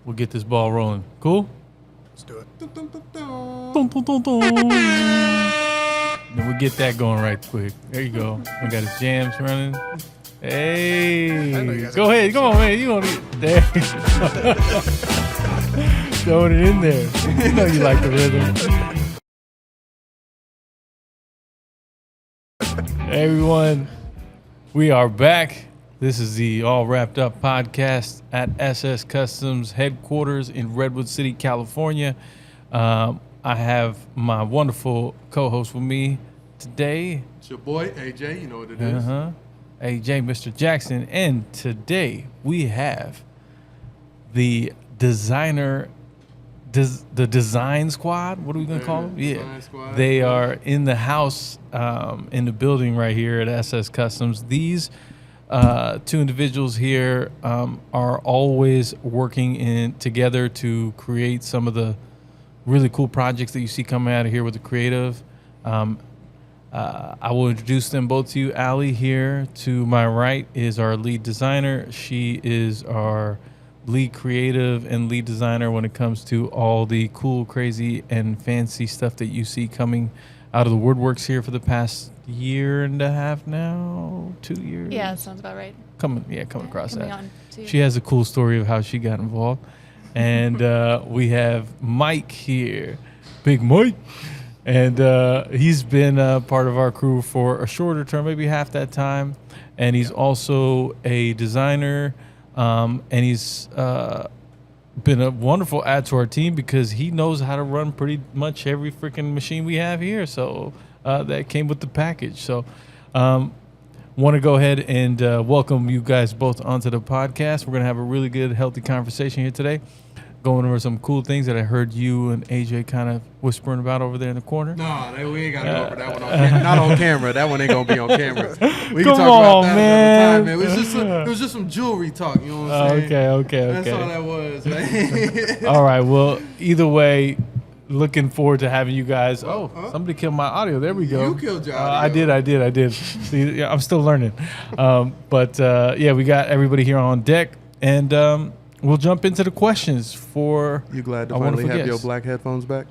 we'll get this ball rolling. Cool? Let's do it. Dun, dun, dun, dun. Then we'll get that going right quick. There you go. We got his jams running. Hey, go ahead. Come on, man. You want it. There you go. Throwing it in there. You know you like the rhythm. Hey, everyone. We are back. This is the All Wrapped Up podcast at SS Customs headquarters in Redwood City, California. I have my wonderful co-host with me today. It's your boy, AJ. You know what it is. AJ, Mr. Jackson. And today we have the designer, the design squad. What are we going to call them? Design squad. They are in the house, in the building right here at SS Customs. These two individuals here are always working together to create some of the really cool projects that you see coming out of here with the creative. I will introduce them both to you. Allie here to my right is our lead designer. She is our lead creative and lead designer when it comes to all the cool, crazy, and fancy stuff that you see coming out of the woodworks here for the past year and a half now, 2 years. Yeah, sounds about right. Coming across coming that. on, too. She has a cool story of how she got involved. And we have Mike here, Big Mike. And he's been part of our crew for a shorter term, maybe half that time. And he's also a designer. And he's been a wonderful add to our team because he knows how to run pretty much every freaking machine we have here. So that came with the package. So want to go ahead and welcome you guys both onto the podcast. We're going to have a really good, healthy conversation here today, going over some cool things that I heard you and AJ kind of whispering about over there in the corner. No, we ain't got to go over that one on camera. Not on camera. That one ain't going to be on camera. We Come can talk on, about that man. another time, man. It was just some jewelry talk, you know what I'm saying? Okay. That's all that was, man. All right. Well, either way, looking forward to having you guys. Somebody killed my audio. There we go. You killed your audio. I did. See, I'm still learning. But we got everybody here on deck. And we'll jump into the questions for You glad to our finally wonderful have your guests. black headphones back?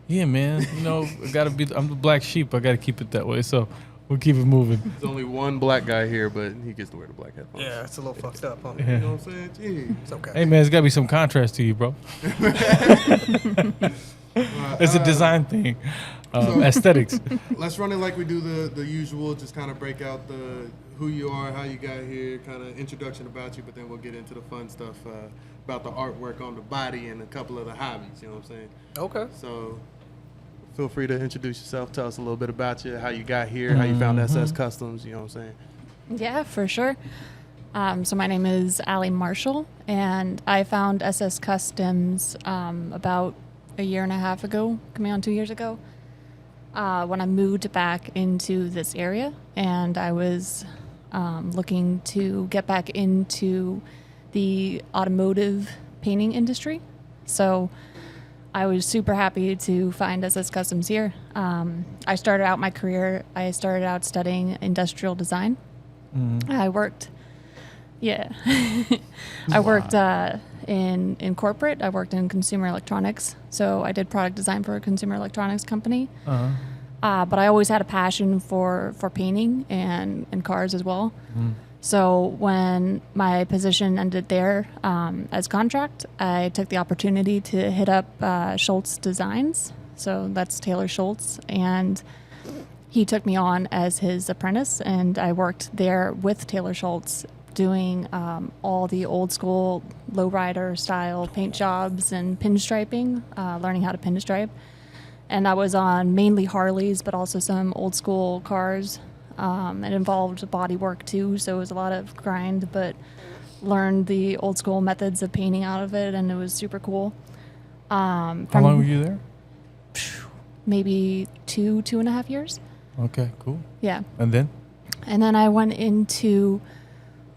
Yeah, man. You know, I'm the black sheep. I got to keep it that way. So we'll keep it moving. There's only one black guy here, but he gets to wear the black headphones. Yeah, it's a little fucked up, huh? You know what I'm saying? Gee. It's okay. Hey, man, there's got to be some contrast to you, bro. It's a design thing. Aesthetics. Let's run it like we do the usual. Just kind of break out who you are, how you got here, kind of introduction about you, but then we'll get into the fun stuff about the artwork on the body and a couple of the hobbies. You know what I'm saying? Okay. So feel free to introduce yourself. Tell us a little bit about you, how you got here, how you found SS Customs. You know what I'm saying? Yeah, for sure. So my name is Allie Marshall, and I found SS Customs about a year and a half ago, coming on 2 years ago, when I moved back into this area, and I was looking to get back into the automotive painting industry. So I was super happy to find SS Customs here. I started out my career, studying industrial design. I worked in corporate. I worked in consumer electronics. So I did product design for a consumer electronics company. But I always had a passion for painting and cars as well. So when my position ended there as contract, I took the opportunity to hit up Schultz Designs. So that's Taylor Schultz. And he took me on as his apprentice. And I worked there with Taylor Schultz doing all the old school lowrider style paint jobs and pinstriping, learning how to pinstripe. And I was on mainly Harleys, but also some old school cars. It involved body work too, so it was a lot of grind, but learned the old school methods of painting out of it, and it was super cool. How long were you there? Maybe 2.5 years. Okay, cool. Yeah. And then? And then I went into,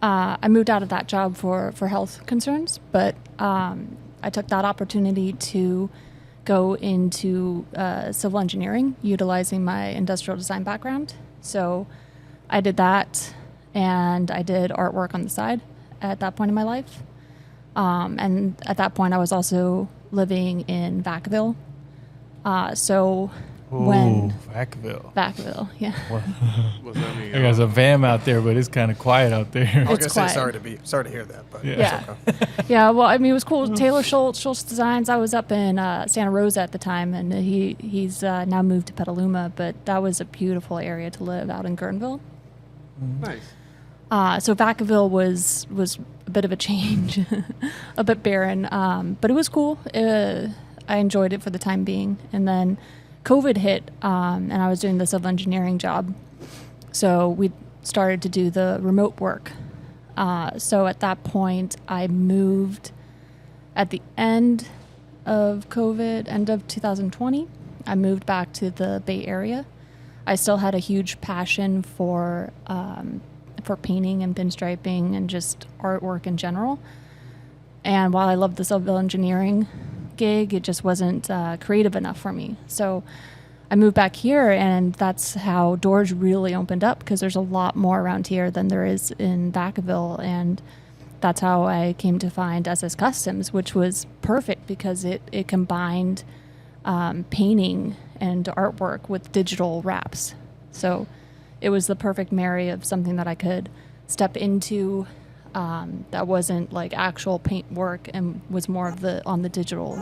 I moved out of that job for health concerns, but I took that opportunity to go into civil engineering, utilizing my industrial design background. So I did that, and I did artwork on the side at that point in my life. And at that point, I was also living in Vacaville. So when Vacaville, yeah. What's that mean? There's a van out there, but it's kind of quiet out there. I was It's gonna say quiet. sorry to hear that, but Yeah. it's okay. Yeah, well, I mean, it was cool. Taylor Schultz Designs. I was up in Santa Rosa at the time, and he's now moved to Petaluma, but that was a beautiful area to live out in Guerneville. Nice. So Vacaville was a bit of a change, a bit barren, but it was cool. I enjoyed it for the time being, and then COVID hit, and I was doing the civil engineering job, so we started to do the remote work. So at that point, I moved at the end of COVID, end of 2020. I moved back to the Bay Area. I still had a huge passion for painting and pinstriping and just artwork in general. And while I loved the civil engineering gig, it just wasn't creative enough for me. So I moved back here, and that's how doors really opened up, because there's a lot more around here than there is in Vacaville. And that's how I came to find SS Customs, which was perfect because it combined painting and artwork with digital wraps. So it was the perfect marry of something that I could step into that wasn't like actual paint work and was more of on the digital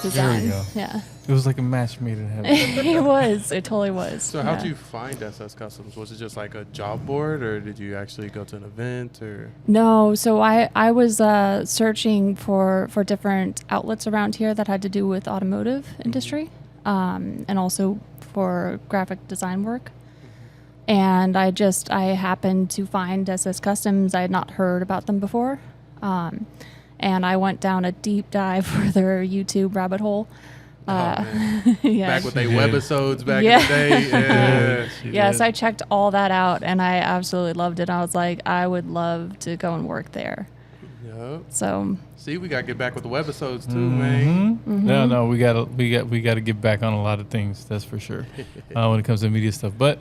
design. There we go. Yeah. It was like a match made in heaven. It was. It totally was. So how'd you find SS Customs? Was it just like a job board, or did you actually go to an event, or? No, so I was searching for different outlets around here that had to do with automotive industry, and also for graphic design work. And I happened to find SS Customs. I had not heard about them before. And I went down a deep dive for their YouTube rabbit hole. Man. Yeah. Back with they She did. webisodes back Yeah. in the day. Yeah. Yes, I checked all that out, and I absolutely loved it. I was like, I would love to go and work there. Yep. So See, we gotta get back with the webisodes too, man. Mm-hmm. No, we gotta get back on a lot of things. That's for sure. When it comes to media stuff, but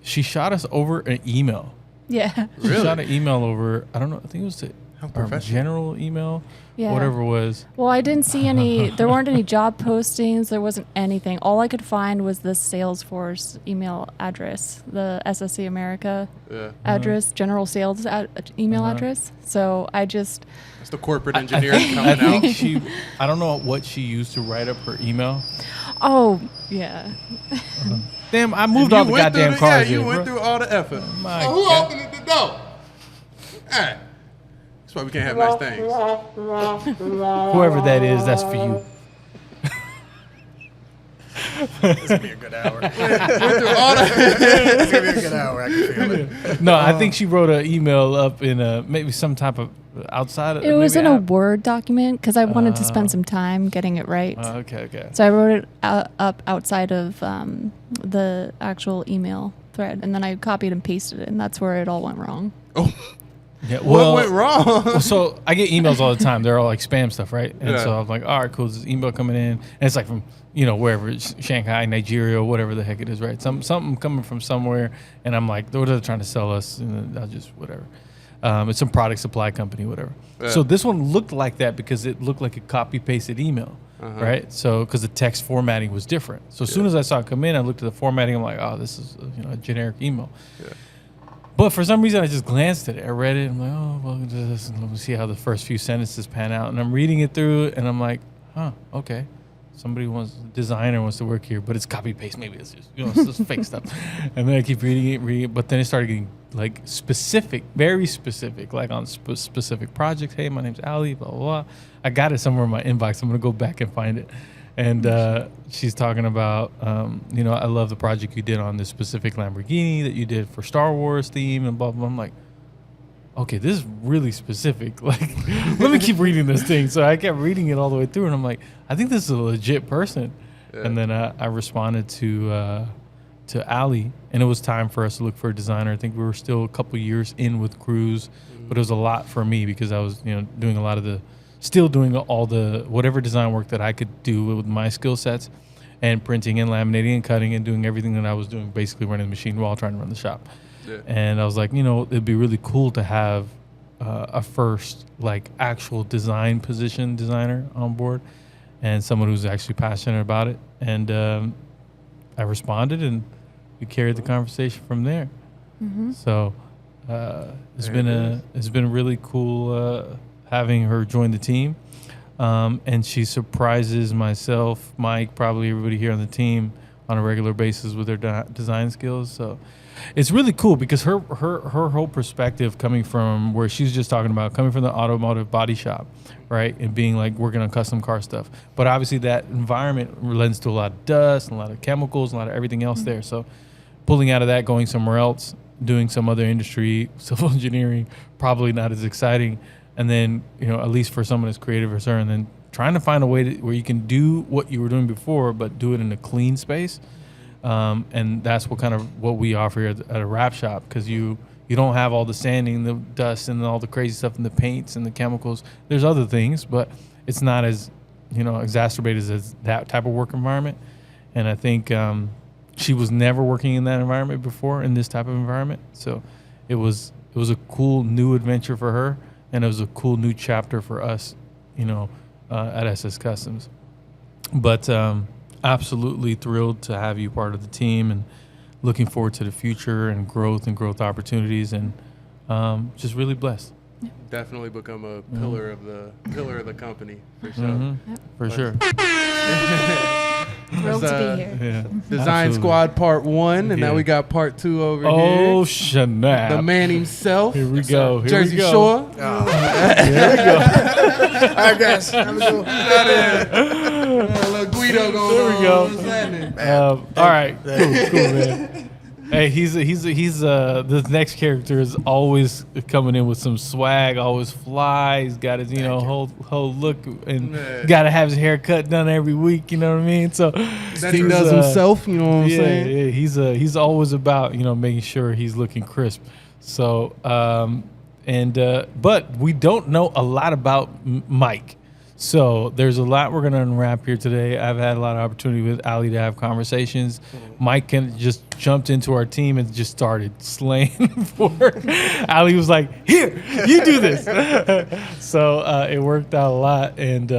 she shot us over an email. yeah, She Really? shot an email over. I don't know. I think it was How our professional. general email, yeah. whatever it was. Well, I didn't see any. There weren't any job postings. There wasn't anything. All I could find was the Salesforce email address, the SSC America Yeah. address, general sales email Uh-huh. address. So I just That's the corporate engineer I coming think out. she. I don't know what she used to write up her email. oh yeah. Damn, I moved You all the went goddamn through cars. you here, went bro. through all the effort. My So who God. opened the door? Hey. That's why we can't have nice things. Whoever that is, that's for you. It's gonna be a good hour. Went through all the It's gonna be a good hour. I can feel it. No, I think she wrote an email up in maybe some type of outside. It was in maybe a Word document because I wanted to spend some time getting it right. Okay. So I wrote it up outside of the actual email thread, and then I copied and pasted it, and that's where it all went wrong. Yeah, What went wrong? So I get emails all the time. They're all like spam stuff, right? And Yeah. so I'm like, all right, cool. This is email coming in, and it's like from wherever, it's Shanghai, Nigeria, whatever the heck it is, right? Something coming from somewhere, and I'm like, what are they trying to sell us? And I'll just whatever. It's some product supply company, whatever. Yeah. So this one looked like that because it looked like a copy pasted email, right? So because the text formatting was different. So as soon as I saw it come in, I looked at the formatting. I'm like, oh, this is a generic email. Yeah. But for some reason, I just glanced at it. I read it. I'm like, oh, welcome to this. And let me see how the first few sentences pan out. And I'm reading it through, and I'm like, huh, okay. Designer wants to work here, but it's copy paste. Maybe it's just, it's just fake stuff. And then I keep reading it. But then it started getting like specific, very specific, like on specific projects. Hey, my name's Ali, blah, blah, blah. I got it somewhere in my inbox. I'm going to go back and find it. And she's talking about, I love the project you did on this specific Lamborghini that you did for Star Wars theme and blah, blah, blah. I'm like, okay, this is really specific. Like, let me keep reading this thing. So I kept reading it all the way through, and I'm like, I think this is a legit person. Yeah. And then I responded to Ali, and it was time for us to look for a designer. I think we were still a couple years in with Cruise, but it was a lot for me because I was, doing a lot of still doing all the whatever design work that I could do with my skill sets, and printing and laminating and cutting and doing everything that I was doing, basically running the machine while trying to run the shop. Yeah. And I was like, it'd be really cool to have a first like actual design position designer on board, and someone who's actually passionate about it. And I responded, and we carried the conversation from there. So it's been really cool having her join the team, and she surprises myself, Mike, probably everybody here on the team on a regular basis with her design skills. So it's really cool because her whole perspective coming from where she's just talking about coming from the automotive body shop, right, and being like working on custom car stuff. But obviously that environment lends to a lot of dust, and a lot of chemicals, and a lot of everything else there. So pulling out of that, going somewhere else, doing some other industry, civil engineering, probably not as exciting. And then, at least for someone as creative as her, and then trying to find a way where you can do what you were doing before, but do it in a clean space. And that's what we offer here at a wrap shop, because you don't have all the sanding, the dust, and all the crazy stuff, and the paints and the chemicals. There's other things, but it's not as exacerbated as that type of work environment. And I think she was never working in that environment before, in this type of environment. So it was a cool new adventure for her, and it was a cool new chapter for us, at SS Customs. But absolutely thrilled to have you part of the team, and looking forward to the future and growth opportunities, and just really blessed. Definitely become a pillar of the company for sure. For sure. Thrilled to be here. Yeah. Design Absolutely. Squad Part 1, and now Yeah. we got Part 2 over here. Oh, Shanab. The man himself. Here we go. Here Jersey we go. Shore. Here we go. I guess. Have a good one. Little Guido going There we on. go. What's happening? All right. Cool, man. Hey, he's the next character is always coming in with some swag, always fly. He's got his whole look, and Yeah. got to have his hair cut done every week. You know what I mean? So That he he's, does himself, you know what I'm yeah, saying? yeah. He's always about making sure he's looking crisp. So but we don't know a lot about Mike. So there's a lot we're going to unwrap here today. I've had a lot of opportunity with Ali to have conversations. Mike just jumped into our team and just started slaying for Ali was like, here, you do this. So it worked out a lot, and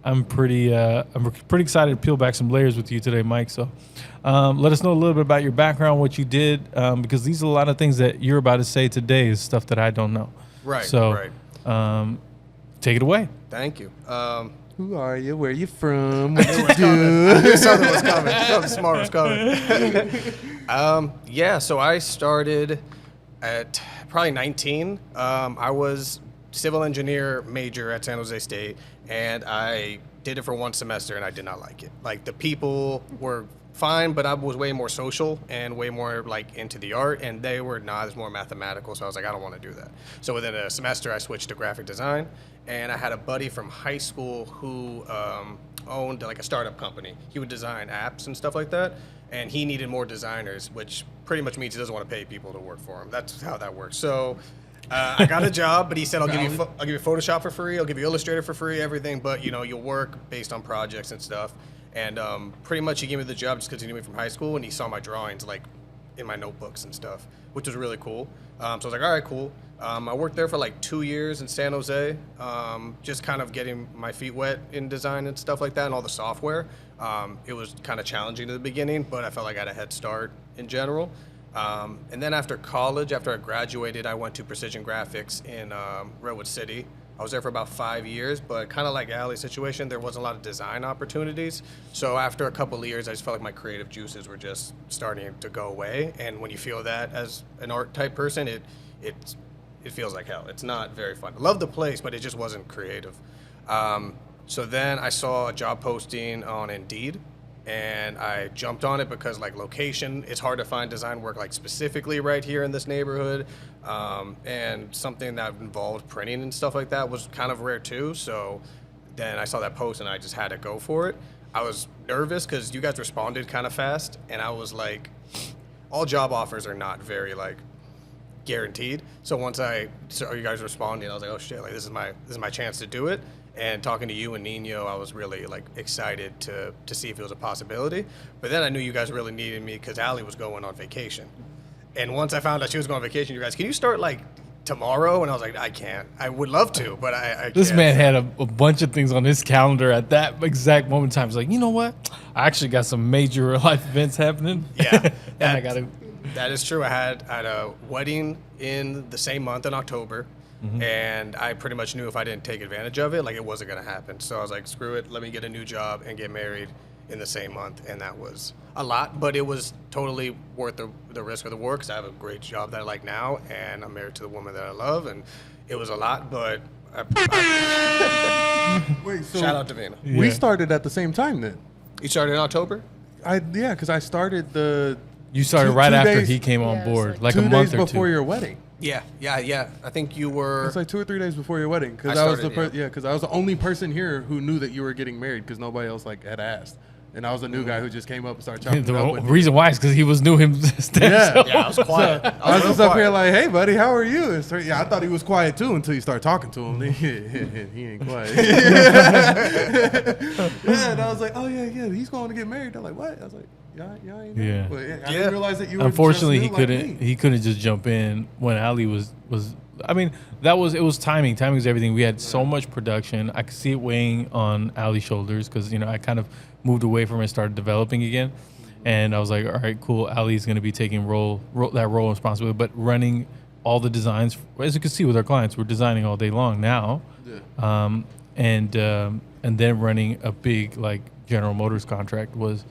I'm pretty excited to peel back some layers with you today, Mike. So let us know a little bit about your background, what you did, because these are a lot of things that you're about to say today is stuff that I don't know. Right. So right. Take it away. Thank you. Who are you? Where you from? What you I do? knew something was coming. Something smart was coming. So I started at probably 19. I was civil engineer major at San Jose State, and I did it for one semester, and I did not like it. Like, the people were fine, but I was way more social and way more like into the art, and they were not. It's more mathematical, so I was like, I don't want to do that. So within a semester, I switched to graphic design, and I had a buddy from high school who owned like a startup company. He would design apps and stuff like that, and he needed more designers, which pretty much means he doesn't want to pay people to work for him. That's how that works. So I got a job, but he said, I'll give you Photoshop for free, I'll give you Illustrator for free, everything, but you'll work based on projects and stuff. And pretty much he gave me the job just because he knew me from high school, and he saw my drawings like in my notebooks and stuff, which was really cool. So I was like, all right, cool. I worked there for like 2 years in San Jose, just kind of getting my feet wet in design and stuff like that, and all the software. It was kind of challenging at the beginning, but I felt like I had a head start in general. And then after college, after I graduated, I went to Precision Graphics in Redwood City. I was there for about 5 years, but kind of like Ali's situation, there wasn't a lot of design opportunities. So after a couple of years, I just felt like my creative juices were just starting to go away. And when you feel that as an art type person, it feels like hell. It's not very fun. I love the place, but it just wasn't creative. So then I saw a job posting on Indeed, and I jumped on it because like location, it's hard to find design work like specifically right here in this neighborhood, and something that involved printing and stuff like that was kind of rare too. So then I saw that post and I just had to go for it. I was nervous because you guys responded kind of fast, and I was like, all job offers are not very like guaranteed. So once I saw you guys responding, I was like, oh shit, like this is my chance to do it. And talking to you and Nino, I was really like excited to see if it was a possibility. But then I knew you guys really needed me because Ali was going on vacation. And once I found out she was going on vacation, you guys, can you start like tomorrow, and I was like, I can't. I would love to, but I can't. This man had a bunch of things on his calendar at that exact moment in time. He's like, you know what? I actually got some major real life events happening. Yeah, and I got to. That is true. I had a wedding in the same month in October, and I pretty much knew if I didn't take advantage of it, like it wasn't going to happen. So I was like, screw it. Let me get a new job and get married in the same month, and that was a lot, but it was totally worth the risk of the war because I have a great job that I like now, and I'm married to the woman that I love, and it was a lot, but Wait, so shout out to Vina. we Yeah. started at the same time then? You started in October? Because I started the You started Two- right 2 after days- he came on Yeah, it's board, like like a 2 month days or before two. your wedding. Yeah. I think you were. It's like 2 or 3 days before your wedding, because I I was started, because I was the only person here who knew that you were getting married, because nobody else like had asked, and I was the new guy who just came up and started chopping it up The with me. reason why is because he was new him. Yeah. Yeah, I was quiet. I was real just up here quiet. like, hey, buddy, how are you? And so, yeah, I thought he was quiet too until you start talking to him. He ain't quiet. Yeah, and I was like, oh yeah, he's going to get married. They're like, what? I was like, yeah, ain't know. Yeah. But I Yeah. didn't realize that you were. Unfortunately, just he new couldn't. Like me. He couldn't just jump in when Ali was. I mean, it was timing. Timing was everything. We had so much production. I could see it weighing on Ali's shoulders because I kind of moved away from it and started developing again. And I was like, all right, cool. Ali's going to be taking that role and responsibility, but running all the designs. As you can see with our clients, we're designing all day long now, Yeah. and then running a big like General Motors contract was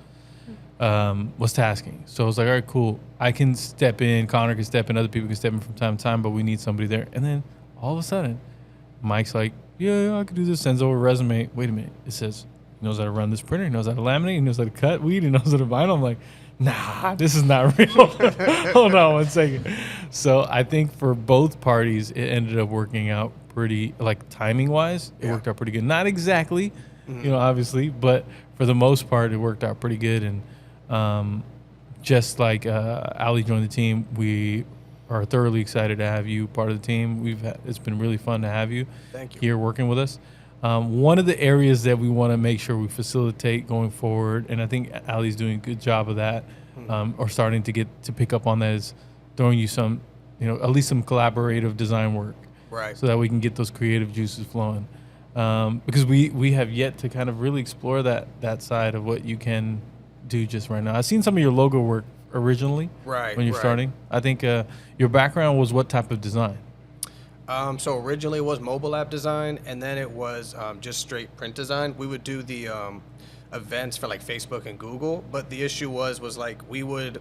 tasking. So I was like, all right, cool. I can step in. Connor can step in. Other people can step in from time to time, but we need somebody there. And then all of a sudden, Mike's like, yeah, I can do this. Sends over a resume. Wait a minute. It says he knows how to run this printer. He knows how to laminate. He knows how to cut weed. He knows how to vinyl. I'm like, nah, this is not real. Hold on one second. So I think for both parties, it ended up working out pretty, like timing wise, it worked out pretty good. Not exactly, obviously, but for the most part, it worked out pretty good. And just like Ali joined the team, we are thoroughly excited to have you part of the team. It's been really fun to have you, Thank you. here working with us. One of the areas that we want to make sure we facilitate going forward, and I think Ali's doing a good job of that, or starting to pick up on that, is throwing you some, at least some collaborative design work, Right. so that we can get those creative juices flowing. Because we have yet to kind of really explore that side of what you can do just right now. I've seen some of your logo work originally, Right, when you're right. starting. I think your background was what type of design? So originally it was mobile app design, and then it was just straight print design. We would do the events for like Facebook and Google, but the issue was like we wouldn't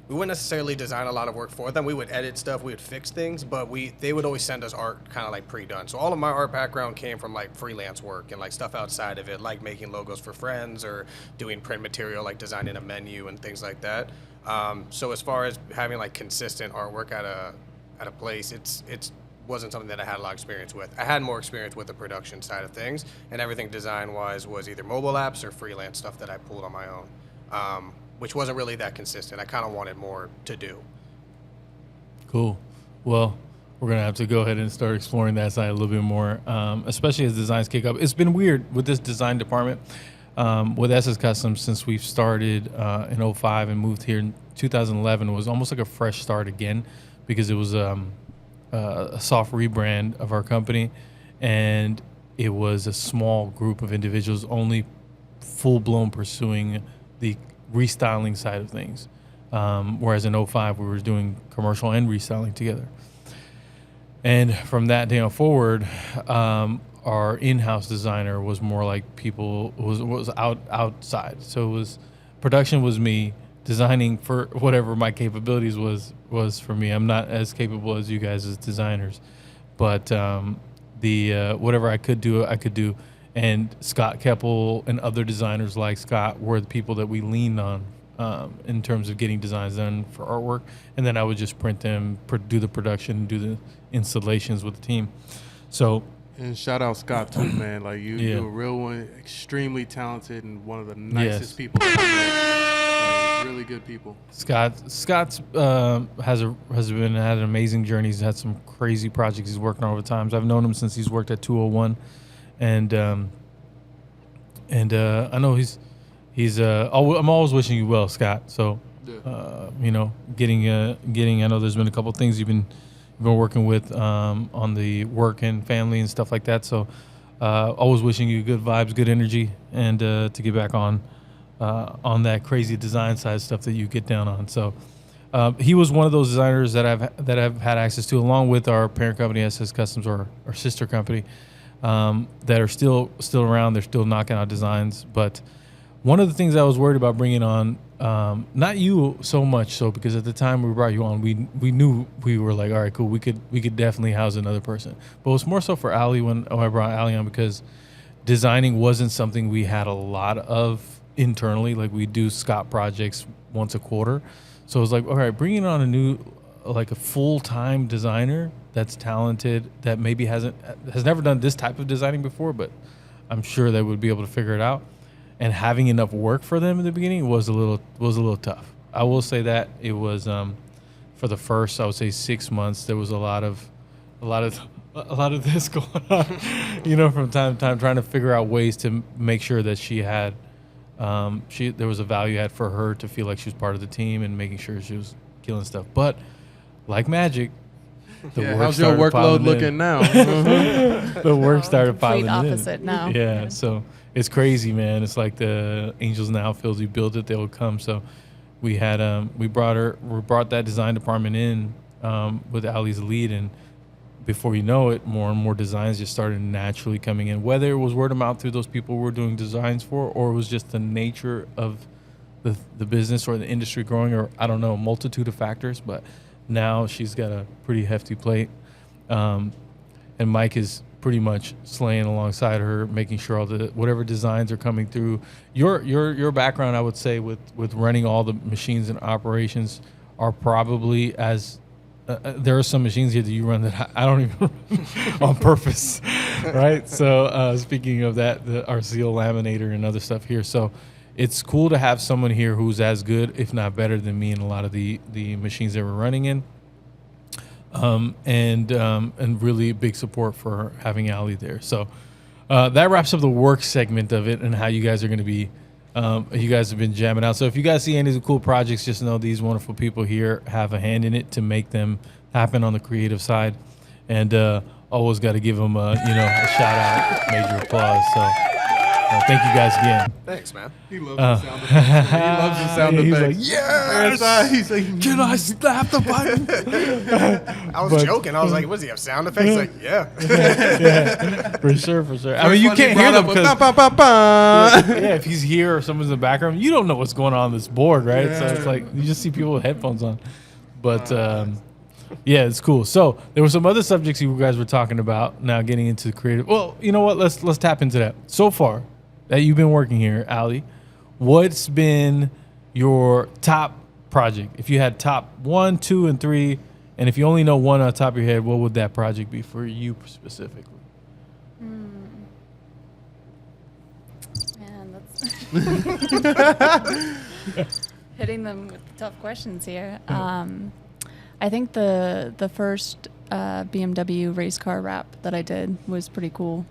necessarily design a lot of work for them. We would edit stuff, we would fix things, but they would always send us art kind of like pre-done. So all of my art background came from like freelance work and like stuff outside of it, like making logos for friends or doing print material, like designing a menu and things like that. So as far as having like consistent artwork at a place, it's wasn't something that I had a lot of experience with. I had more experience with the production side of things, and everything design-wise was either mobile apps or freelance stuff that I pulled on my own, which wasn't really that consistent. I kind of wanted more to do. Cool. Well, we're going to have to go ahead and start exploring that side a little bit more, especially as designs kick up. It's been weird with this design department, with SS Customs, since we've started in 2005 and moved here in 2011. It was almost like a fresh start again, because it was a soft rebrand of our company, and it was a small group of individuals only full-blown pursuing the restyling side of things, whereas in 2005 we were doing commercial and restyling together. And from that day on forward, our in-house designer was more like people was outside. So it was production was me, designing for whatever my capabilities was for me. I'm not as capable as you guys as designers, but the whatever I could do, I could do. And Scott Keppel and other designers like Scott were the people that we leaned on in terms of getting designs done for artwork. And then I would just print them, do the production, do the installations with the team. So. And shout out Scott too, man. Like you're a real one, extremely talented and one of the nicest people. Like, really good people. Scott's had an amazing journey. He's had some crazy projects he's working on over time. I've known him since he's worked at 201, and I know I'm always wishing you well, Scott. So, getting. I know there's been a couple things you've been working with on the work and family and stuff like that. So always wishing you good vibes, good energy, and to get back on that crazy design side stuff that you get down on. So he was one of those designers that I've had access to, along with our parent company, SS Customs, or our sister company, that are still around. They're still knocking out designs. But one of the things I was worried about bringing on, not you so much so, because at the time we brought you on, we knew we were like, all right, cool, we could definitely house another person. But it was more so for Ali when I brought Ali on, because designing wasn't something we had a lot of internally. Like, we do Scott projects once a quarter. So it was like, all right, bringing on a full-time designer that's talented, that maybe has never done this type of designing before, but I'm sure they would be able to figure it out. And having enough work for them in the beginning was a little tough. I will say that it was for the first, I would say, 6 months. There was a lot of this going on, from time to time, trying to figure out ways to make sure that she had there was a value add for her to feel like she was part of the team, and making sure she was killing stuff. But like magic, how's your workload looking now? The work started piling complete in. opposite now. Yeah, so it's crazy, man. It's like the angels now feels you build it, they'll come. So we had we brought that design department in with Ali's lead, and before you know it, more and more designs just started naturally coming in, whether it was word of mouth through those people we're doing designs for, or it was just the nature of the business or the industry growing, or I don't know, a multitude of factors. But now she's got a pretty hefty plate, and Mike is pretty much slaying alongside her, making sure all the whatever designs are coming through. Your background, I would say, with running all the machines and operations are probably as there are some machines here that you run that I don't even run on purpose, right? So speaking of that, the RCO laminator and other stuff here. So it's cool to have someone here who's as good, if not better, than me in a lot of the machines that we're running in. And really big support for having Ali there. So that wraps up the work segment of it, and how you guys are going to be. You guys have been jamming out. So if you guys see any of the cool projects, just know these wonderful people here have a hand in it to make them happen on the creative side. And always got to give them a shout out, major applause. So thank you guys again. Thanks, man. He loves the sound effects. He loves the sound He's effects. like, yes! He's like, Can I slap the button? I was joking. I was like, what does he have, sound effects? He's like, yeah. Yeah, for sure. I mean, you can't hear them because if he's here or someone's in the background, you don't know what's going on this board, right? Yeah. So it's like you just see people with headphones on. But yeah, it's cool. So there were some other subjects you guys were talking about. Now getting into the creative. Well, you know what? Let's tap into that. So far that you've been working here, Ali, what's been your top project? If you had top 1, 2, and 3, and if you only know one on the top of your head, what would that project be for you specifically? Man, that's hitting them with tough questions here. I think the first BMW race car wrap that I did was pretty cool.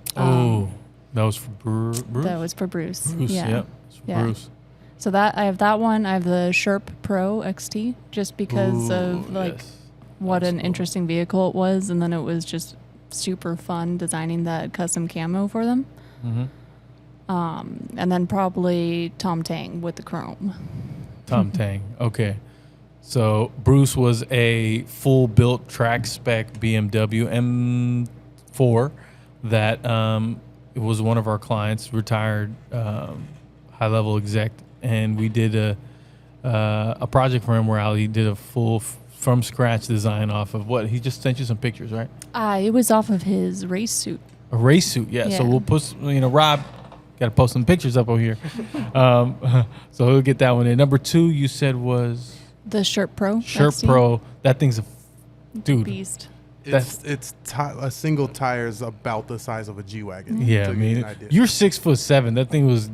That was for Bruce? That was for Bruce. Bruce, Yeah. It's for Bruce. So that I have that one. I have the Sherp Pro XT, just because of what an interesting vehicle it was, and then it was just super fun designing that custom camo for them. And then probably Tom Tang with the chrome. Tom Tang. Okay. So Bruce was a full built track spec BMW M4 that it was one of our clients, retired high level exec, and we did a project for him where Ali did a full from scratch design off of what he just sent you some pictures, right? It was off of his race suit. A race suit, yeah. So we'll post, Rob got to post some pictures up over here. So he'll get that one in. Number 2, you said was The Sherp Pro. Sherp Pro. That thing's a dude. Beast. A single tire is about the size of a G-Wagon. Yeah, I mean, you're 6'7". That thing was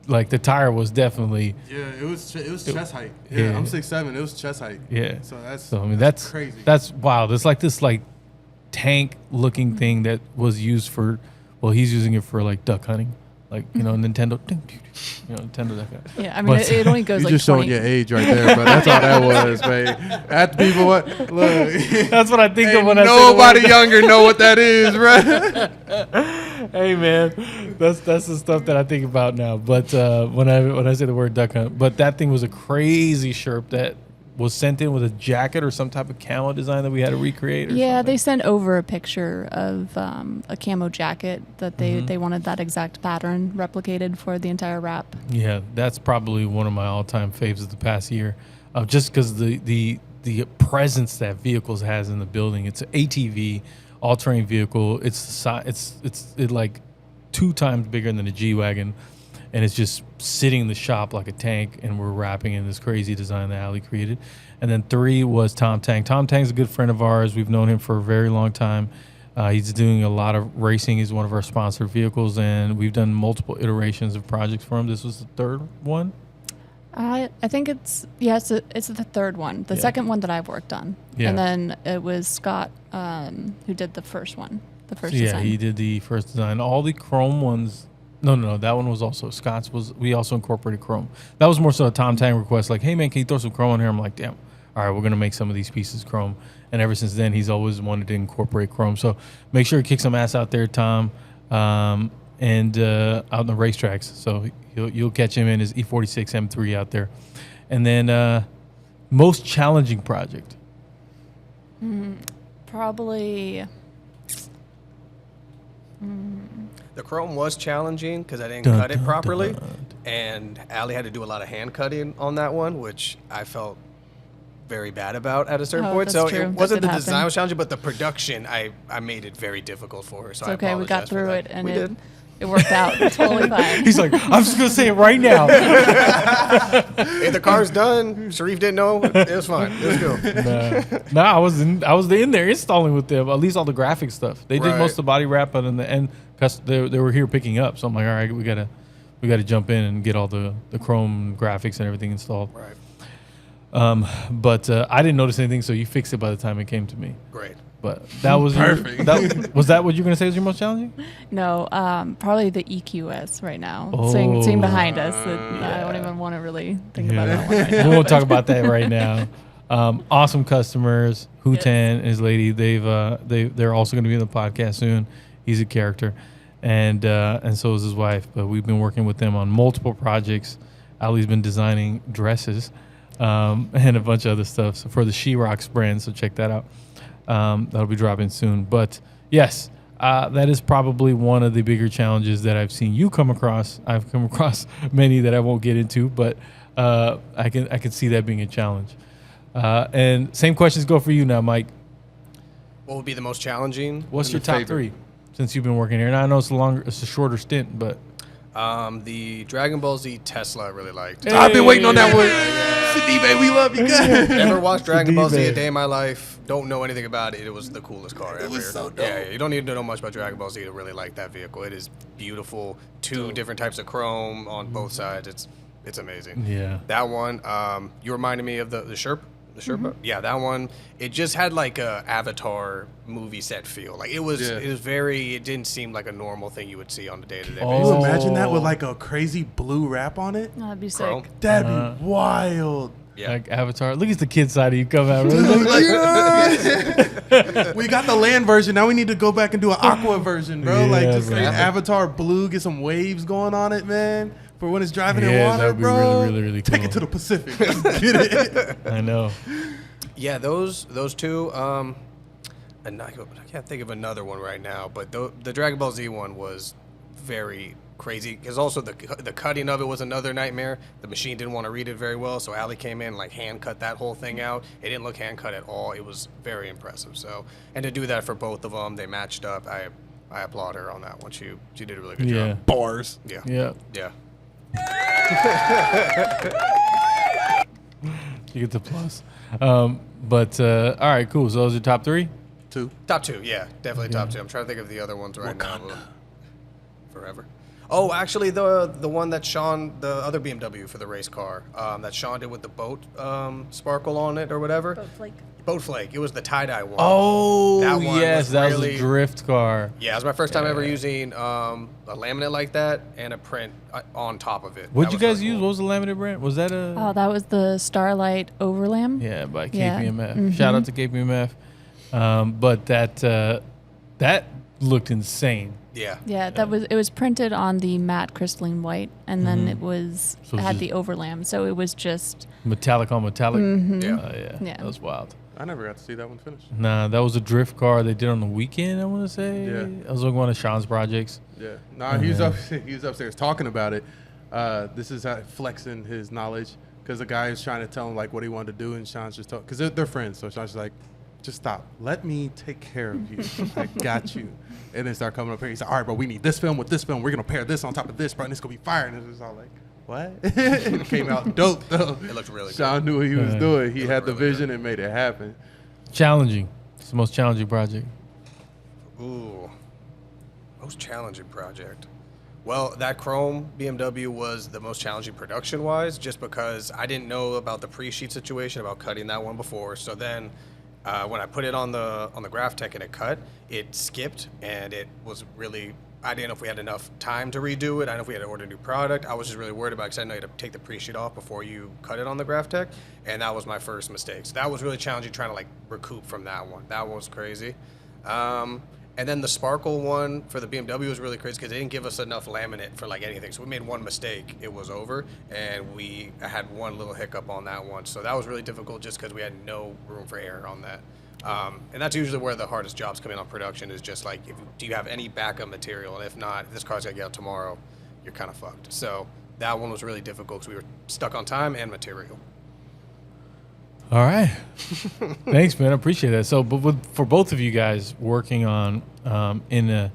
like, the tire was definitely. Yeah, it was chest height. Yeah, I'm 6'7". It was chest height. Yeah. So I mean, that's crazy. That's wild. It's like this tank looking thing that was used for. Well, he's using it for like duck hunting. like Nintendo, Nintendo that guy. Yeah, I mean, But- it only goes You're like just 20. showing your age right there, but that's all that was, man. After people, what? Look, That's what I think of ain't when I say the nobody word. younger know what that is, right? Hey man, that's the stuff that I think about now. But when I say the word duck hunt, but that thing was a crazy Sherp that was sent in with a jacket or some type of camo design that we had to recreate. Or Yeah, something. they sent over a picture of a camo jacket that they wanted that exact pattern replicated for the entire wrap. Yeah, that's probably one of my all-time faves of the past year, just because the presence that vehicles has in the building. It's an ATV, all-terrain vehicle. It's like 2 times bigger than a G-Wagon, and it's just sitting in the shop like a tank, and we're wrapping in this crazy design that Ali created. And then 3 was Tom Tang. Tom Tang's a good friend of ours. We've known him for a very long time. He's doing a lot of racing. He's one of our sponsored vehicles, and we've done multiple iterations of projects for him. This was the 3rd one. I think it's the 3rd one. The Yeah. 2nd one that I've worked on. Yeah. And then it was Scott who did the first one, the first Yeah, design. he did the first design. All the chrome ones. No. That one was also Scott's. We also incorporated chrome. That was more so a Tom Tang request. Like, hey man, can you throw some chrome on here? I'm like, damn. All right, we're gonna make some of these pieces chrome. And ever since then, he's always wanted to incorporate chrome. So make sure you kick some ass out there, Tom, and out on the racetracks. So you'll catch him in his E46 M3 out there. And then most challenging project. Probably. The chrome was challenging because I didn't cut it properly, and Ali had to do a lot of hand cutting on that one, which I felt very bad about at a certain Oh, point. that's So true. it That wasn't did the design happen. was challenging, but the production I made it very difficult for her. So It's I okay. We got apologize for through that. it, and we did. it worked out. It's totally fine. He's like, I'm just gonna say it right now. If the car's done, Sharif didn't know. It was fine. It was cool. No, I was in there installing with them. At least all the graphic stuff. They did Right. most of the body wrap, but in the end, they were here picking up. So I'm like, all right, we gotta jump in and get all the chrome graphics and everything installed. Right. But I didn't notice anything, so you fixed it by the time it came to me. Great. But that was Perfect. Was that what you were gonna say was your most challenging? No, probably the EQS right now. Oh. Seeing behind us. I don't even want to really think about that one right now. We won't talk about that right now. Awesome customers, Hutan and his lady. They're also going to be in the podcast soon. He's a character, and so is his wife. But we've been working with them on multiple projects. Ali's been designing dresses and a bunch of other stuff for the She Rocks brand. So check that out. That'll be dropping soon. But yes, that is probably one of the bigger challenges that I've seen you come across. I've come across many that I won't get into, but I can see that being a challenge. And same questions go for you now, Mike. What would be the most challenging? What's And your the top favorite. 3 since you've been working here? And I know it's a shorter stint, but The Dragon Ball Z Tesla I really liked. I've been waiting on that one. Sidibe, we love you guys. Never watched Dragon Ball Z a Sidibe. day in my life. Don't know anything about it. It was the coolest car ever. was so dope. Yeah, you don't need to know much about Dragon Ball Z to really like that vehicle. It is beautiful. 2 different types of chrome on both sides. It's amazing. yeah. That one, you reminded me of the Sherpa. The Sherpa? Yeah, that one. It just had like a Avatar movie set feel. Like it was it didn't seem like a normal thing you would see on a day-to-day Can basis. you imagine that with like a crazy blue wrap on it? Oh, that'd be Chrome. sick. That'd be wild. Yeah. Like Avatar. Look at the kid side of you come out. Really. We got the land version. Now we need to go back and do an aqua version, bro. Yeah, like just bro. create Avatar blue, get some waves going on it, man. For when it's driving in Yeah, water, that would be bro. really, really Take cool. it to the Pacific. Let's get it. I know. Yeah, those 2. And I can't think of another one right now, but the Dragon Ball Z one was very crazy because also the cutting of it was another nightmare. The machine didn't want to read it very well, so Ali came in like hand cut that whole thing out. It didn't look hand cut at all. It was very impressive. So and to do that for both of them, they matched up. I applaud her on that one. She did a really good Yeah. job. Bars. Yeah. Yeah. Yeah. You get the plus. But all right, cool. So those are your top 3? 2. Top 2, yeah, definitely top 2. I'm trying to think of the other ones right now. But forever. Oh, actually, the one that Sean, the other BMW for the race car, that Sean did with the boat sparkle on it or whatever. Boat Flake. It was the tie-dye one. Oh, That one yes, was that was really- a drift car. Yeah, it was my first time ever using a laminate like that and a print on top of it. What'd That you was guys really use? cool. What was the laminate brand? Was that a? Oh, that was the Starlight Overlam. Yeah, by Yeah. KPMF. Shout out to KPMF. But that looked insane. Yeah. Yeah, it was printed on the matte crystalline white, and then it was So it had just- the overlam, so it was just Metallic on metallic. Yeah. Yeah, Yeah. that was wild. I never got to see that one finish. Nah, that was a drift car they did on the weekend, I want to say. Yeah. I was looking at one of Sean's projects. Yeah. Nah, he was upstairs talking about it. This is how flexing his knowledge because the guy was trying to tell him like what he wanted to do, and Sean's just talking because they're friends. So Sean's just like, just stop. Let me take care of you. I got you. And then start coming up here. He's like, all right, bro, we need this film with this film. We're gonna pair this on top of this, bro, and it's gonna be fire. And it was all like, what? It came out dope though. It looked really good. Sean knew what he was doing. He It had the looked really vision and made it happen. Challenging. It's the most challenging project. Ooh, most challenging project. Well, that Chrome BMW was the most challenging production-wise, just because I didn't know about the pre-sheet situation about cutting that one before. So then, when I put it on the Graphtec and it cut, it skipped, and it was really. I didn't know if we had enough time to redo it. I didn't know if we had to order a new product. I was just really worried about it because I know you had to take the pre-sheet off before you cut it on the Graphtec, and that was my first mistake. So that was really challenging trying to like recoup from that one. That one was crazy. And then the Sparkle one for the BMW was really crazy because they didn't give us enough laminate for like anything. So we made one mistake, it was over, and we had one little hiccup on that one. So that was really difficult just because we had no room for error on that. And that's usually where the hardest jobs come in on production is just like, do you have any backup material? And if not, if this car's gonna get out tomorrow, you're kind of fucked. So that one was really difficult because we were stuck on time and material. All right. Thanks, man. I appreciate that. So, for both of you guys working on in a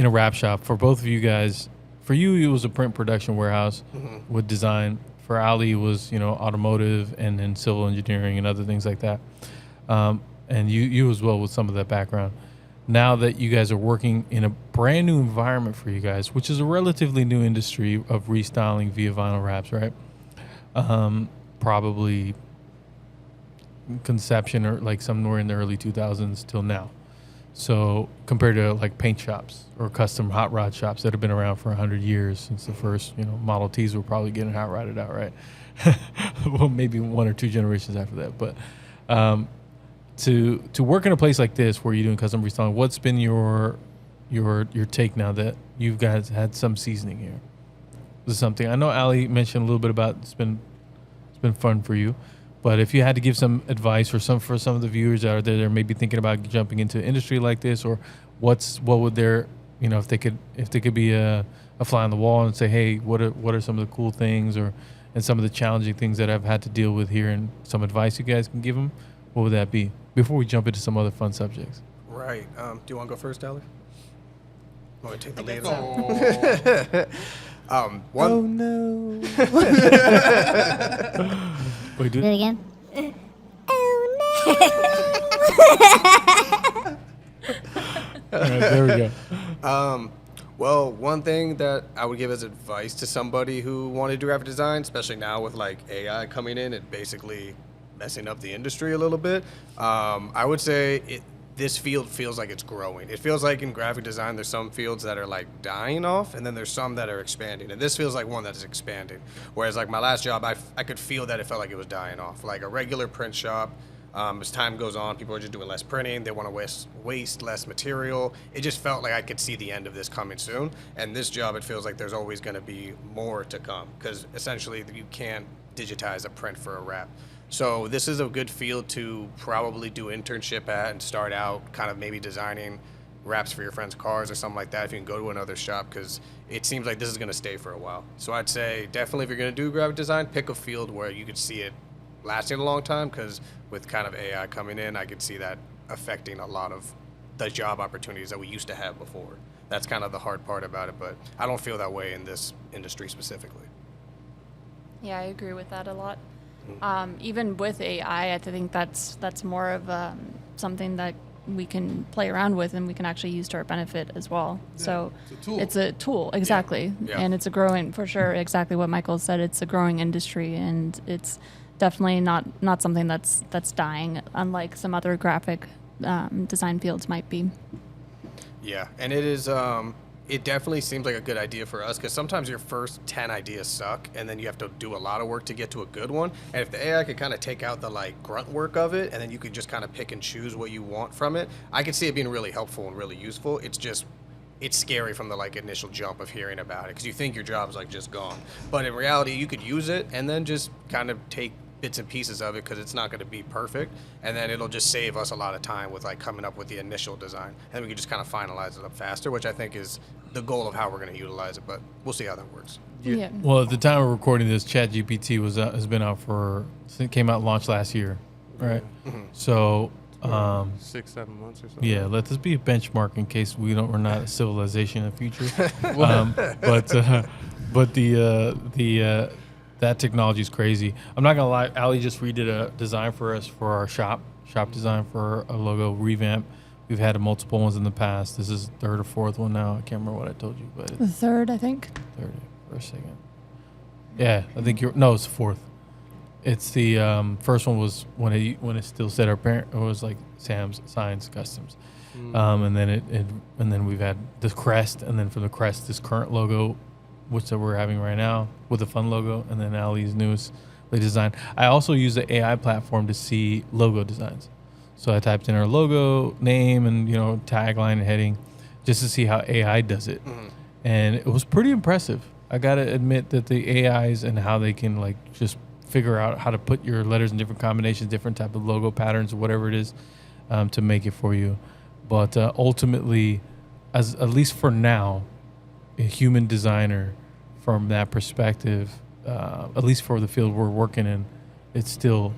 wrap shop, for both of you guys, for you it was a print production warehouse with design. For Ali it was automotive and then civil engineering and other things like that. And you as well with some of that background. Now that you guys are working in a brand new environment for you guys, which is a relatively new industry of restyling via vinyl wraps, right? Probably conception or like somewhere in the early 2000s till now. So compared to like paint shops or custom hot rod shops that have been around for 100 years since the first Model Ts were probably getting hot rodded out, right? Well, maybe one or two generations after that. But to work in a place like this where you're doing custom restyling, what's been your take now that you guys had some seasoning here? This is something I know Ali mentioned a little bit about. It's been fun for you. But if you had to give some advice for some of the viewers out there that are maybe thinking about jumping into an industry like this, or what would their if they could be a fly on the wall and say, hey, what are some of the cool things and some of the challenging things that I've had to deal with here, and some advice you guys can give them, what would that be? Before we jump into some other fun subjects. Right. Do you want to go first, Ali? Want to take the lead? Oh no. Wait, Do it again. All right, there we go. Well, one thing that I would give as advice to somebody who wanted to do graphic design, especially now with like AI coming in and basically messing up the industry a little bit, I would say this field feels like it's growing. It feels like in graphic design, there's some fields that are like dying off, and then there's some that are expanding. And this feels like one that is expanding. Whereas like my last job, I could feel that it felt like it was dying off. Like a regular print shop, as time goes on, people are just doing less printing. They want to waste less material. It just felt like I could see the end of this coming soon. And this job, it feels like there's always going to be more to come, because essentially you can't digitize a print for a wrap. So this is a good field to probably do internship at and start out kind of maybe designing wraps for your friends' cars or something like that if you can go to another shop, because it seems like this is going to stay for a while. So I'd say definitely if you're going to do graphic design, pick a field where you could see it lasting a long time, because with kind of AI coming in, I could see that affecting a lot of the job opportunities that we used to have before. That's kind of the hard part about it, but I don't feel that way in this industry specifically. Yeah, I agree with that a lot. Even with AI, I think that's more of something that we can play around with and we can actually use to our benefit as well. Yeah, So it's a tool. it's a tool, exactly. Yeah. And it's a growing, for sure, exactly what Michael said, it's a growing industry, and it's definitely not something that's dying, unlike some other graphic design fields might be. Yeah, and it is. It definitely seems like a good idea for us because sometimes your first 10 ideas suck, and then you have to do a lot of work to get to a good one. And if the AI could kind of take out the like grunt work of it, and then you could just kind of pick and choose what you want from it, I could see it being really helpful and really useful. It's scary from the like initial jump of hearing about it because you think your job's like just gone, but in reality, you could use it and then just kind of take bits and pieces of it because it's not going to be perfect, and then it'll just save us a lot of time with like coming up with the initial design, and we can just kind of finalize it up faster, which I think is the goal of how we're going to utilize it, but we'll see how that works. Yeah. Well, at the time we're recording this, ChatGPT has been out it came out launched last year, right? Mm-hmm. So 6-7 months or so. yeah, let this be a benchmark in case we're not a civilization in the future. But that technology is crazy. I'm not gonna lie. Ali just redid a design for us for our shop design for a logo revamp. We've had multiple ones in the past. This is third or fourth one now. I can't remember what I told you, but The third, I think. third for a second. Yeah, I think it's fourth. It's the first one was when it still said our parent. It was like Sam's Signs Customs, and then we've had the crest, and then from the crest this current logo, which that we're having right now with the fun logo, and then Ali's newest design. I also use the AI platform to see logo designs. So I typed in our logo name and tagline and heading, just to see how AI does it, and it was pretty impressive. I gotta admit that the AIs and how they can like just figure out how to put your letters in different combinations, different type of logo patterns, or whatever it is, to make it for you. But ultimately, at least for now, a human designer, from that perspective, at least for the field we're working in, it still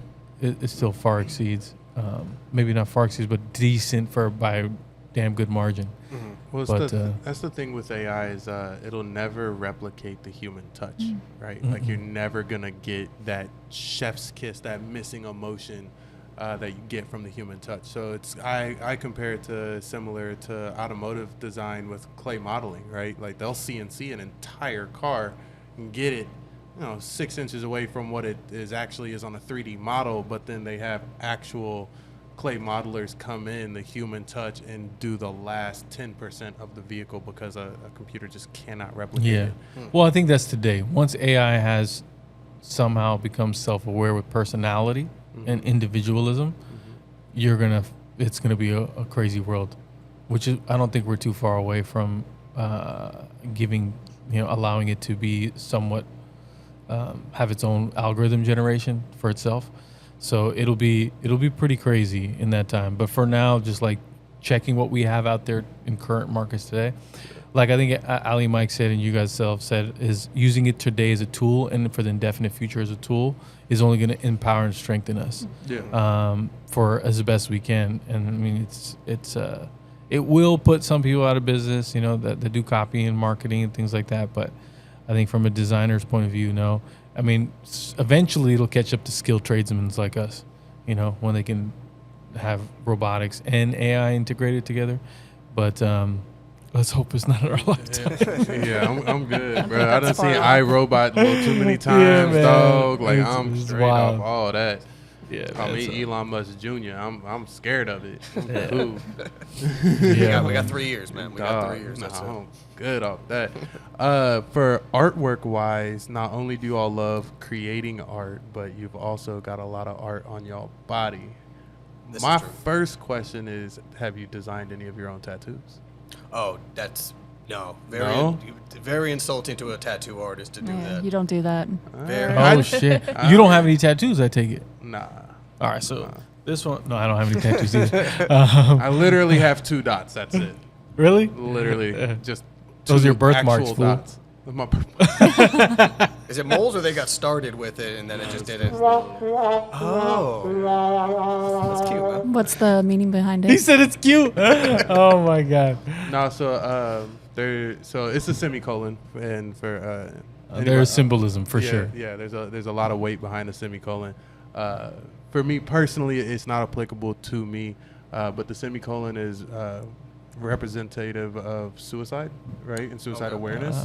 far exceeds. Maybe not far exceeds, but decent by a damn good margin. Mm-hmm. Well, that's the thing with AI is it'll never replicate the human touch, right? Like you're never gonna get that chef's kiss, that missing emotion that you get from the human touch. So I compare it to similar to automotive design with clay modeling, right? Like they'll CNC an entire car and get it, 6 inches away from what it actually is on a 3D model, but then they have actual clay modelers come in, the human touch, and do the last 10% of the vehicle because a computer just cannot replicate it. Well, I think that's today. Once AI has somehow become self-aware with personality and individualism, it's gonna be a crazy world, which is, I don't think we're too far away from allowing it to be somewhat have its own algorithm generation for itself. So it'll be pretty crazy in that time. But for now, just like checking what we have out there in current markets today, like I think Ali, Mike said, and you guys self said, is using it today as a tool and for the indefinite future as a tool is only going to empower and strengthen us. For as the best we can. And I mean, it will put some people out of business, that do copy and marketing and things like that. But I think from a designer's point of view, no. I mean, eventually it'll catch up to skilled tradesmen like us, when they can have robotics and AI integrated together. But let's hope it's not in our lifetime. Yeah, I'm good, bro. I done seen iRobot a little too many times, dog. Like I'm straight off all that. Yeah, Call me Elon Musk Jr. I'm scared of it. Cool. We got 3 years, man. We got 3 years. That's I'm good off that. For artwork wise, not only do you all love creating art, but you've also got a lot of art on your body. My first question is, have you designed any of your own tattoos? Oh, that's very insulting to a tattoo artist to do that. You don't do that. Oh shit! You don't have any tattoos, I take it. Nah. All right, so this one. No, I don't have any tattoos either. I literally have 2 dots. That's it. Really? Literally, just those are your 2 birthmarks, actual fool. dots. My birthmark. Is it moles or they got started with it and then it just didn't? That's cute, man. What's the meaning behind it? He said it's cute. Oh my god. No, so it's a semicolon, and for there's symbolism for sure. Yeah, there's a lot of weight behind the semicolon. For me personally, it's not applicable to me, but the semicolon is representative of suicide, right, and suicide awareness.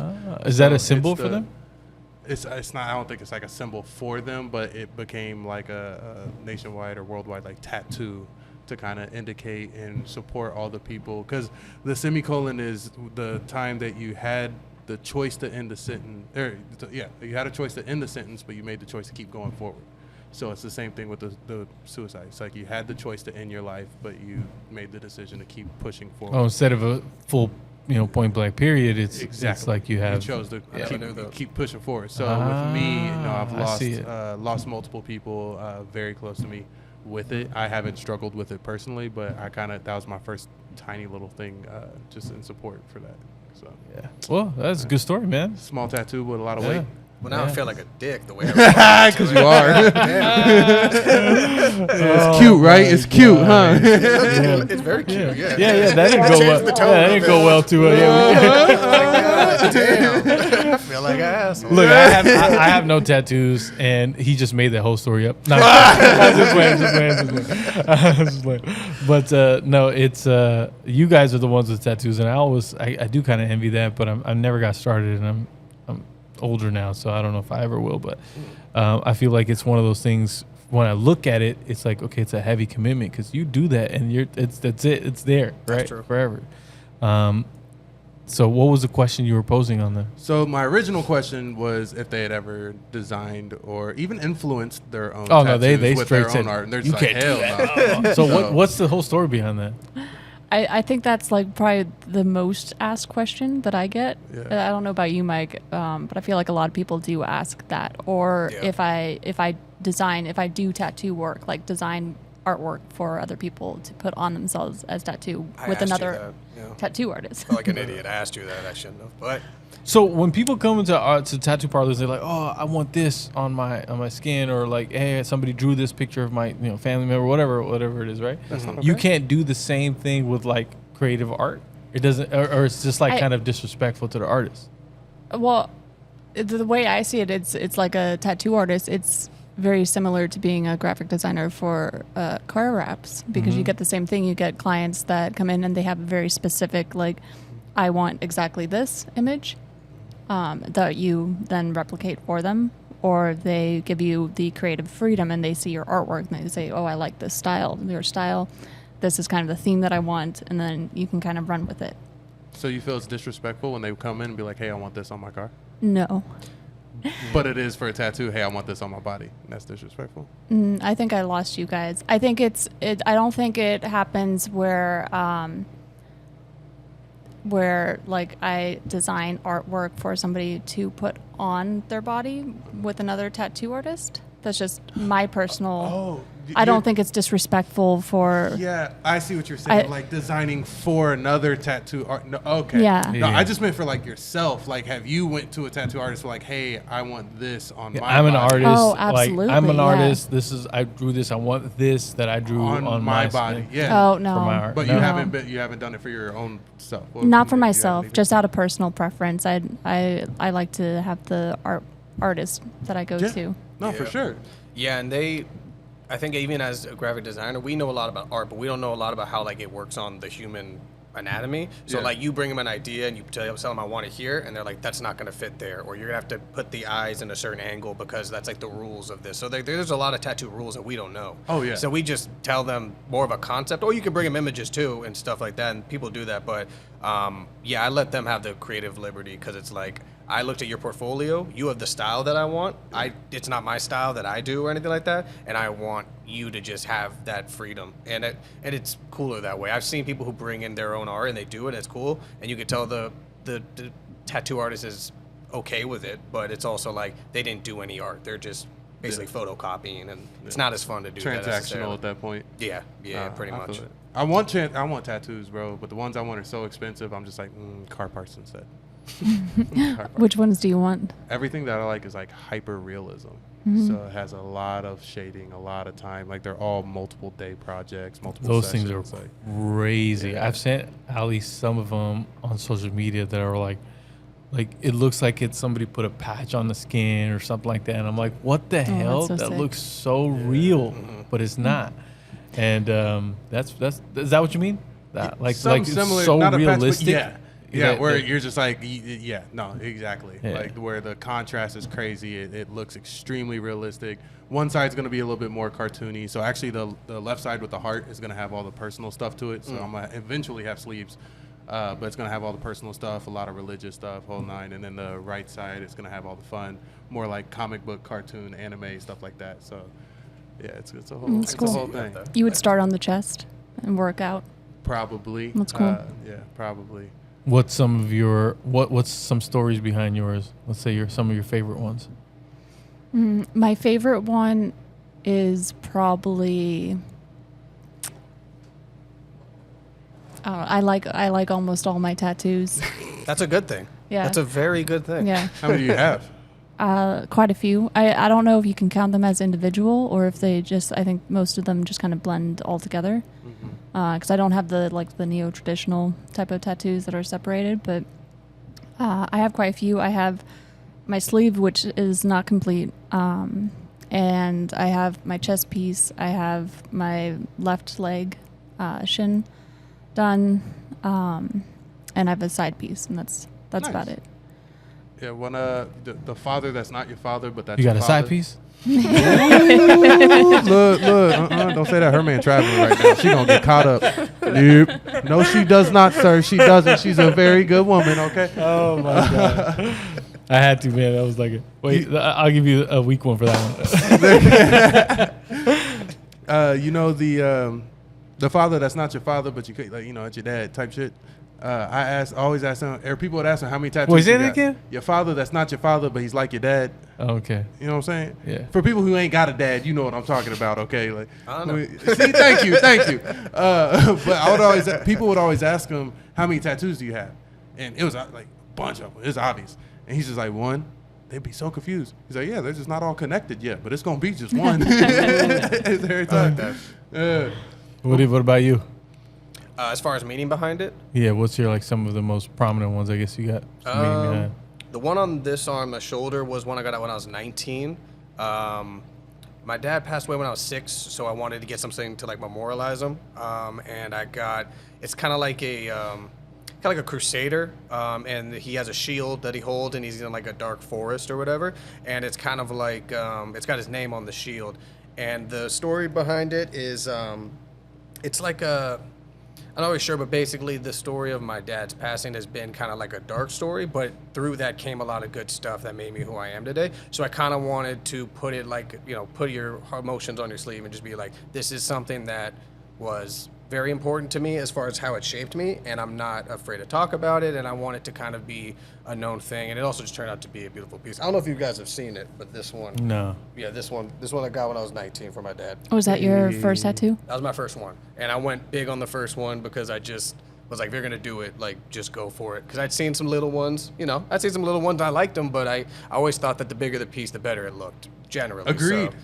Is that a symbol for them? it's not. I don't think it's like a symbol for them, but it became like a nationwide or worldwide like tattoo to kind of indicate and support all the people. Because the semicolon is the time that you had the choice to end the sentence. You had a choice to end the sentence, but you made the choice to keep going forward. So it's the same thing with the suicide. It's like you had the choice to end your life, but you made the decision to keep pushing forward. Oh, instead of a full, point blank period, it's like you have. You chose to keep pushing forward. So with me, I've lost multiple people very close to me with it. I haven't struggled with it personally, but that was my first tiny little thing just in support for that. So yeah. Well, that's a good story, man. Small tattoo with a lot of weight. Well, now I feel like a dick the way I because you are. It's cute, right? It's cute, huh? It's very cute. Yeah. That didn't go well. That didn't go well too well. Damn. I feel like an asshole. Look, I have no tattoos, and he just made that whole story up. No, I'm just playing. But no, it's you guys are the ones with tattoos, and I do kind of envy that, but I never got started, and I'm older now, so I don't know if I ever will. But I feel like it's one of those things. When I look at it, it's like, okay, it's a heavy commitment because you do that, and that's it. It's there, right, forever. So what was the question you were posing on there? So my original question was if they had ever designed or even influenced their own. Oh no, they with straight their said own art, and they're you just like, can't hell do that. no. So what's the whole story behind that? I think that's like probably the most asked question that I get. Yeah. I don't know about you, Mike, but I feel like a lot of people do ask that. Or if I do tattoo work, like design artwork for other people to put on themselves as tattoo with another tattoo artist. I feel like an idiot. I asked you that. I shouldn't have. But so when people come into to tattoo parlors, they're like, "Oh, I want this on my skin," or like, "Hey, somebody drew this picture of my family member, whatever it is," right? That's not okay. You can't do the same thing with like creative art. It doesn't, or it's just like kind of disrespectful to the artist. Well, the way I see it, it's like a tattoo artist. It's very similar to being a graphic designer for car wraps because you get the same thing. You get clients that come in and they have a very specific, like, I want exactly this image that you then replicate for them, or they give you the creative freedom and they see your artwork and they say, oh, I like this style, your style. This is kind of the theme that I want, and then you can kind of run with it. So you feel it's disrespectful when they come in and be like, hey, I want this on my car? No. But it is for a tattoo. Hey, I want this on my body. And that's disrespectful. I think I lost you guys. I think I don't think it happens where like I design artwork for somebody to put on their body with another tattoo artist. That's just my personal. I don't think it's disrespectful for. Yeah, I see what you're saying. Like designing for another tattoo art. No, okay. Yeah. No, I just meant for like yourself. Like, have you went to a tattoo artist for like, hey, I want this on my I'm an body. artist. Oh, absolutely. Like, I'm an artist. I drew this. I want this that I drew on my body. skin. Yeah. Oh no. For my art. But No. you haven't done it for your own self. Not for myself. Just out of personal preference. I like to have the artist that I go to. No, for sure. Yeah, and I think even as a graphic designer, we know a lot about art, but we don't know a lot about how like it works on the human anatomy. So like you bring them an idea and you tell them I want it here, and they're like, that's not going to fit there, or you're going to have to put the eyes in a certain angle because that's like the rules of this. So there's a lot of tattoo rules that we don't know. Oh yeah. So we just tell them more of a concept, or you can bring them images too and stuff like that, and people do that. But I let them have the creative liberty because it's like, I looked at your portfolio. You have the style that I want. It's not my style that I do or anything like that, and I want you to just have that freedom. And it's cooler that way. I've seen people who bring in their own art and they do it. It's cool, and you can tell the tattoo artist is okay with it, but it's also like they didn't do any art. They're just basically photocopying, and it's not as fun to do. Transactional at that point. Yeah, pretty much. I want tattoos, bro, but the ones I want are so expensive. I'm just like car parts instead. Which ones do you want? Everything that I like is like hyper realism. So it has a lot of shading, a lot of time. Like they're all multiple day projects, multiple Those sessions. things are crazy. Yeah. I've sent Ali some of them on social media that are like it looks like it's somebody put a patch on the skin or something like that. And I'm like, what the hell? So that sick. looks so real, but it's not. And that's is that what you mean? That like similar, so not realistic? a patch, but Yeah, where you're just like, yeah, no, exactly. Yeah. Like where the contrast is crazy. It looks extremely realistic. One side's going to be a little bit more cartoony. So actually the left side with the heart is going to have all the personal stuff to it. So I'm going to eventually have sleeves. But it's going to have all the personal stuff, a lot of religious stuff, whole nine. And then the right side is going to have all the fun, more like comic book, cartoon, anime, stuff like that. So, yeah, it's a whole, That's it's cool. a whole thing. You would start on the chest and work out. Probably. That's cool. Yeah, probably. What's some of your what's some stories behind yours? Let's say some of your favorite ones. My favorite one is probably. I like almost all my tattoos. That's a good thing. Yeah. That's a very good thing. Yeah, How many do you have? quite a few. I don't know if you can count them as individual or if they just. I think most of them just kind of blend all together. Because I don't have the neo-traditional type of tattoos that are separated, but I have quite a few. I have my sleeve, which is not complete, and I have my chest piece. I have my left leg shin done, and I have a side piece, and that's Nice. about it. Yeah, one the father that's not your father, but that's You got your a side father. piece? Look, don't say that. Her man traveling right now. She gonna get caught up. Nope. No, she does not, sir. She doesn't. She's a very good woman. Okay. Oh my god! I had to, man. I was like, wait, I'll give you a weak one for that one. You know the father that's not your father, but you could it's your dad type shit. I always ask him, or people would ask him how many tattoos. Wait, say you that got. again? Your father that's not your father, but he's like your dad. Okay. You know what I'm saying? Yeah. For people who ain't got a dad, you know what I'm talking about, okay? Like, I know. See, thank you. But people would always ask him, how many tattoos do you have? And it was like a bunch of them. It was obvious. And he's just like, one. They'd be so confused. He's like, yeah, they're just not all connected yet, but it's gonna be just one. Every time. What about you? As far as meaning behind it, Yeah. What's your some of the most prominent ones? I guess you got. Some meaning behind. the one on this arm, the shoulder, was one I got when I was 19. My dad passed away when I was 6, so I wanted to get something to memorialize him. And I got, it's kind of like a crusader, and he has a shield that he holds, and he's in a dark forest or whatever. And it's kind of like, it's got his name on the shield. And the story behind it is, it's like I'm not really sure, but basically the story of my dad's passing has been kind of like a dark story, but through that came a lot of good stuff that made me who I am today. So I kind of wanted to put it put your emotions on your sleeve and just be like, this is something that was very important to me as far as how it shaped me, and I'm not afraid to talk about it, and I want it to kind of be a known thing. And it also just turned out to be a beautiful piece. I don't know if you guys have seen it, but this one, No. yeah, this one I got when I was 19 for my dad. Was that your first tattoo? That was my first one, and I went big on the first one because I just was like, if you're gonna do it, just go for it. Because I'd seen some little ones, I'd seen some little ones, I liked them, but I always thought that the bigger the piece, the better it looked, generally. Agreed. So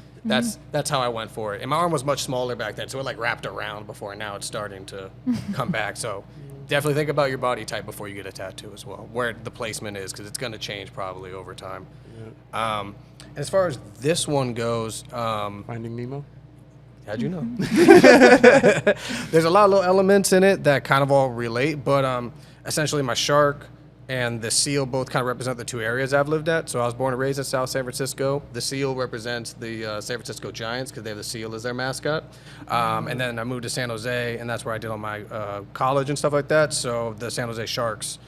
that's how I went for it. And my arm was much smaller back then, so it wrapped around before, and now it's starting to come back. So definitely think about your body type before you get a tattoo as well, where the placement is, because it's gonna change probably over time. And as far as this one goes, Finding Nemo. how'd you know? There's a lot of little elements in it that kind of all relate, but essentially my shark and the seal both kind of represent the two areas I've lived at. So I was born and raised in South San Francisco. The seal represents the San Francisco Giants because they have the seal as their mascot. And then I moved to San Jose, and that's where I did all my college and stuff like that. So the San Jose Sharks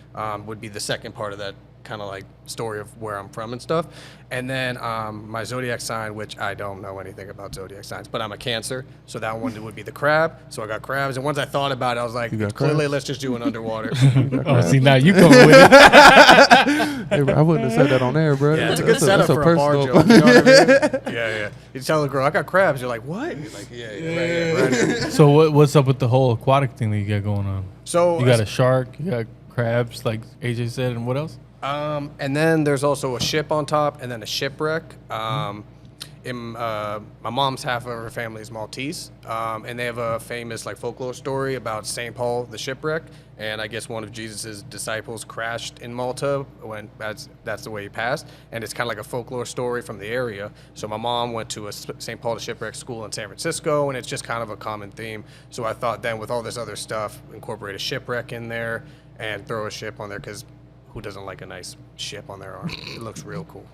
would be the second part of that kind of story of where I'm from and stuff. And then my zodiac sign, which I don't know anything about zodiac signs, but I'm a Cancer, so that one would be the crab. So I got crabs, and once I thought about it, I was like, got clearly crabs? let's just do an underwater. Oh, see, now you come with it. Hey, bro, I wouldn't have said that on air, bro. Yeah, it's a good setup for a bar joke. You know what I mean? Yeah. You tell the girl, I got crabs. You're like, what? You're like, yeah, right here. So what's up with the whole aquatic thing that you got going on? So You got a shark, you got crabs, like AJ said, and what else? and then there's also a ship on top, and then a shipwreck. My mom's half of her family is Maltese, and they have a famous folklore story about St. Paul, the shipwreck, and I guess one of Jesus's disciples crashed in Malta when that's the way he passed, and it's kind of like a folklore story from the area. So my mom went to a St. Paul the shipwreck school in San Francisco, and it's just kind of a common theme. So I thought then with all this other stuff, incorporate a shipwreck in there, and throw a ship on there because who doesn't like a nice ship on their arm? It looks real cool.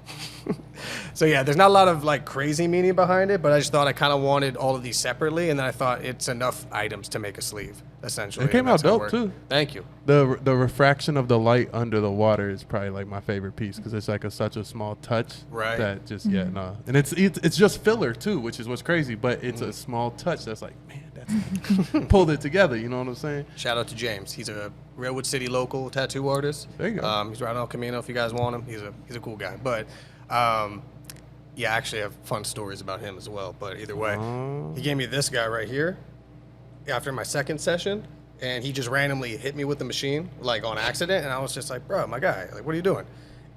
So yeah, there's not a lot of like crazy meaning behind it, but I just thought I kind of wanted all of these separately, and then I thought it's enough items to make a sleeve, essentially. It came and out that's how it dope worked. too. Thank you. The refraction of the light under the water is probably like my favorite piece because it's like such a small touch. Right. That just and it's just filler too, which is what's crazy. But it's a small touch that's like, man, that's pulled it together. You know what I'm saying? Shout out to James. He's a Redwood City local tattoo artist. There you go. He's right on El Camino if you guys want him. He's a cool guy. But yeah, actually I have fun stories about him as well. But either way, he gave me this guy right here after my second session, and he just randomly hit me with the machine like on accident, and I was just like, bro, my guy, like, what are you doing?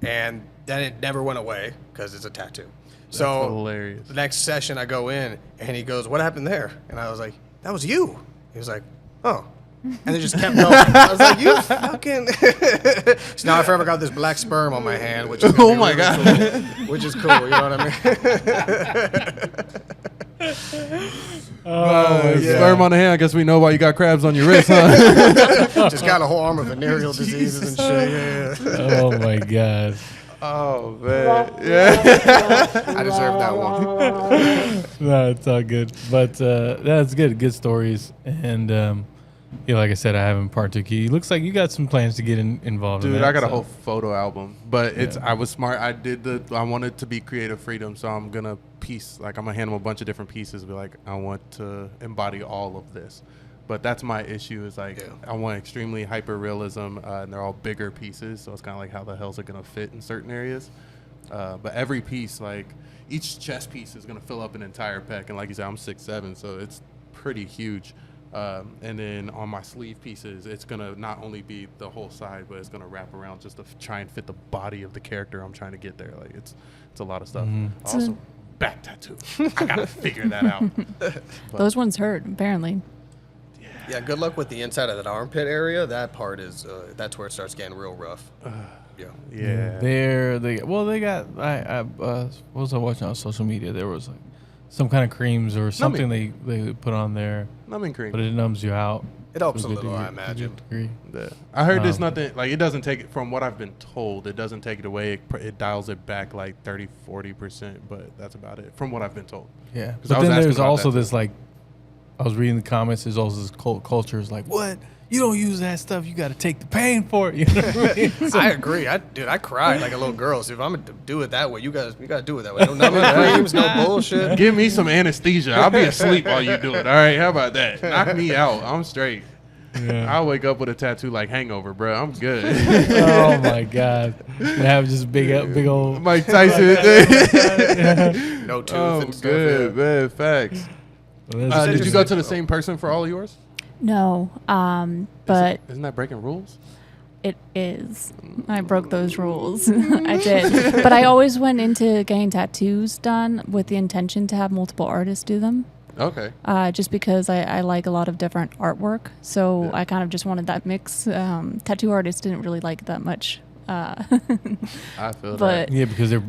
And then it never went away because it's a tattoo. So hilarious. The next session I go in and he goes, what happened there? And I was like, that was you. He was like, oh. And they just kept going. I was like, you fucking. So now I forever got this black sperm on my hand, which is Oh my God. cool, which is cool. You know what I mean? Sperm on the hand. I guess we know why you got crabs on your wrist, huh? Just got a whole arm of venereal diseases and shit. Yeah. Oh my God. Oh man. Yeah. I deserve that one. No, it's all good. But that's good. Good stories. And yeah, like I said, I haven't partook. He looks like you got some plans to get involved in Dude, that. I got a so. whole photo album, but it's Yeah. I was smart. I wanted to be creative freedom, so I'm gonna I'm gonna hand him a bunch of different pieces. Be like, I want to embody all of this, but that's my issue. Is like I want extremely hyper realism, and they're all bigger pieces, so it's kind of like how the hells are gonna fit in certain areas. But every piece, like each chest piece, is gonna fill up an entire pec, and like you said, I'm 6'7", so it's pretty huge. And then on my sleeve pieces, it's gonna not only be the whole side, but it's gonna wrap around just to try and fit the body of the character I'm trying to get there. Like it's a lot of stuff. Also, back tattoo. I gotta figure that out. Those ones hurt, apparently. Yeah, good luck with the inside of that armpit area. That part is, that's where it starts getting real rough. Yeah. Yeah. They got. I what was I watching on social media? There was like some kind of creams or something they put on there, Numbing cream. but it numbs you out. It helps to a good little, degree- I imagine. to a good degree. Yeah. I heard there's nothing, like it doesn't take it, from what I've been told, it doesn't take it away. It dials it back like 30-40%, but that's about it from what I've been told. Yeah, 'Cause I but was then asking there's about also that, this like, I was reading the comments. There's also this culture is like, what? You don't use that stuff. You got to take the pain for it. You know what I mean? So- I agree. I cried like a little girl. So if I'm gonna do it that way, you gotta do it that way. No numbing creams, no bullshit. Give me some anesthesia. I'll be asleep while you do it. All right, how about that? Knock me out. I'm straight. Yeah. I'll wake up with a tattoo like Hangover, bro. I'm good. Oh my God! You have just big old. Mike Tyson. No tooth Oh, and stuff. good, man. Facts. Well, Did you go to the same person for all of yours? No, but Isn't that breaking rules? it is. I broke those rules. I did. But I always went into getting tattoos done with the intention to have multiple artists do them. Okay. Just because I like a lot of different artwork. So Yeah. I kind of just wanted that mix. Tattoo artists didn't really like that much. I feel But- Yeah, because it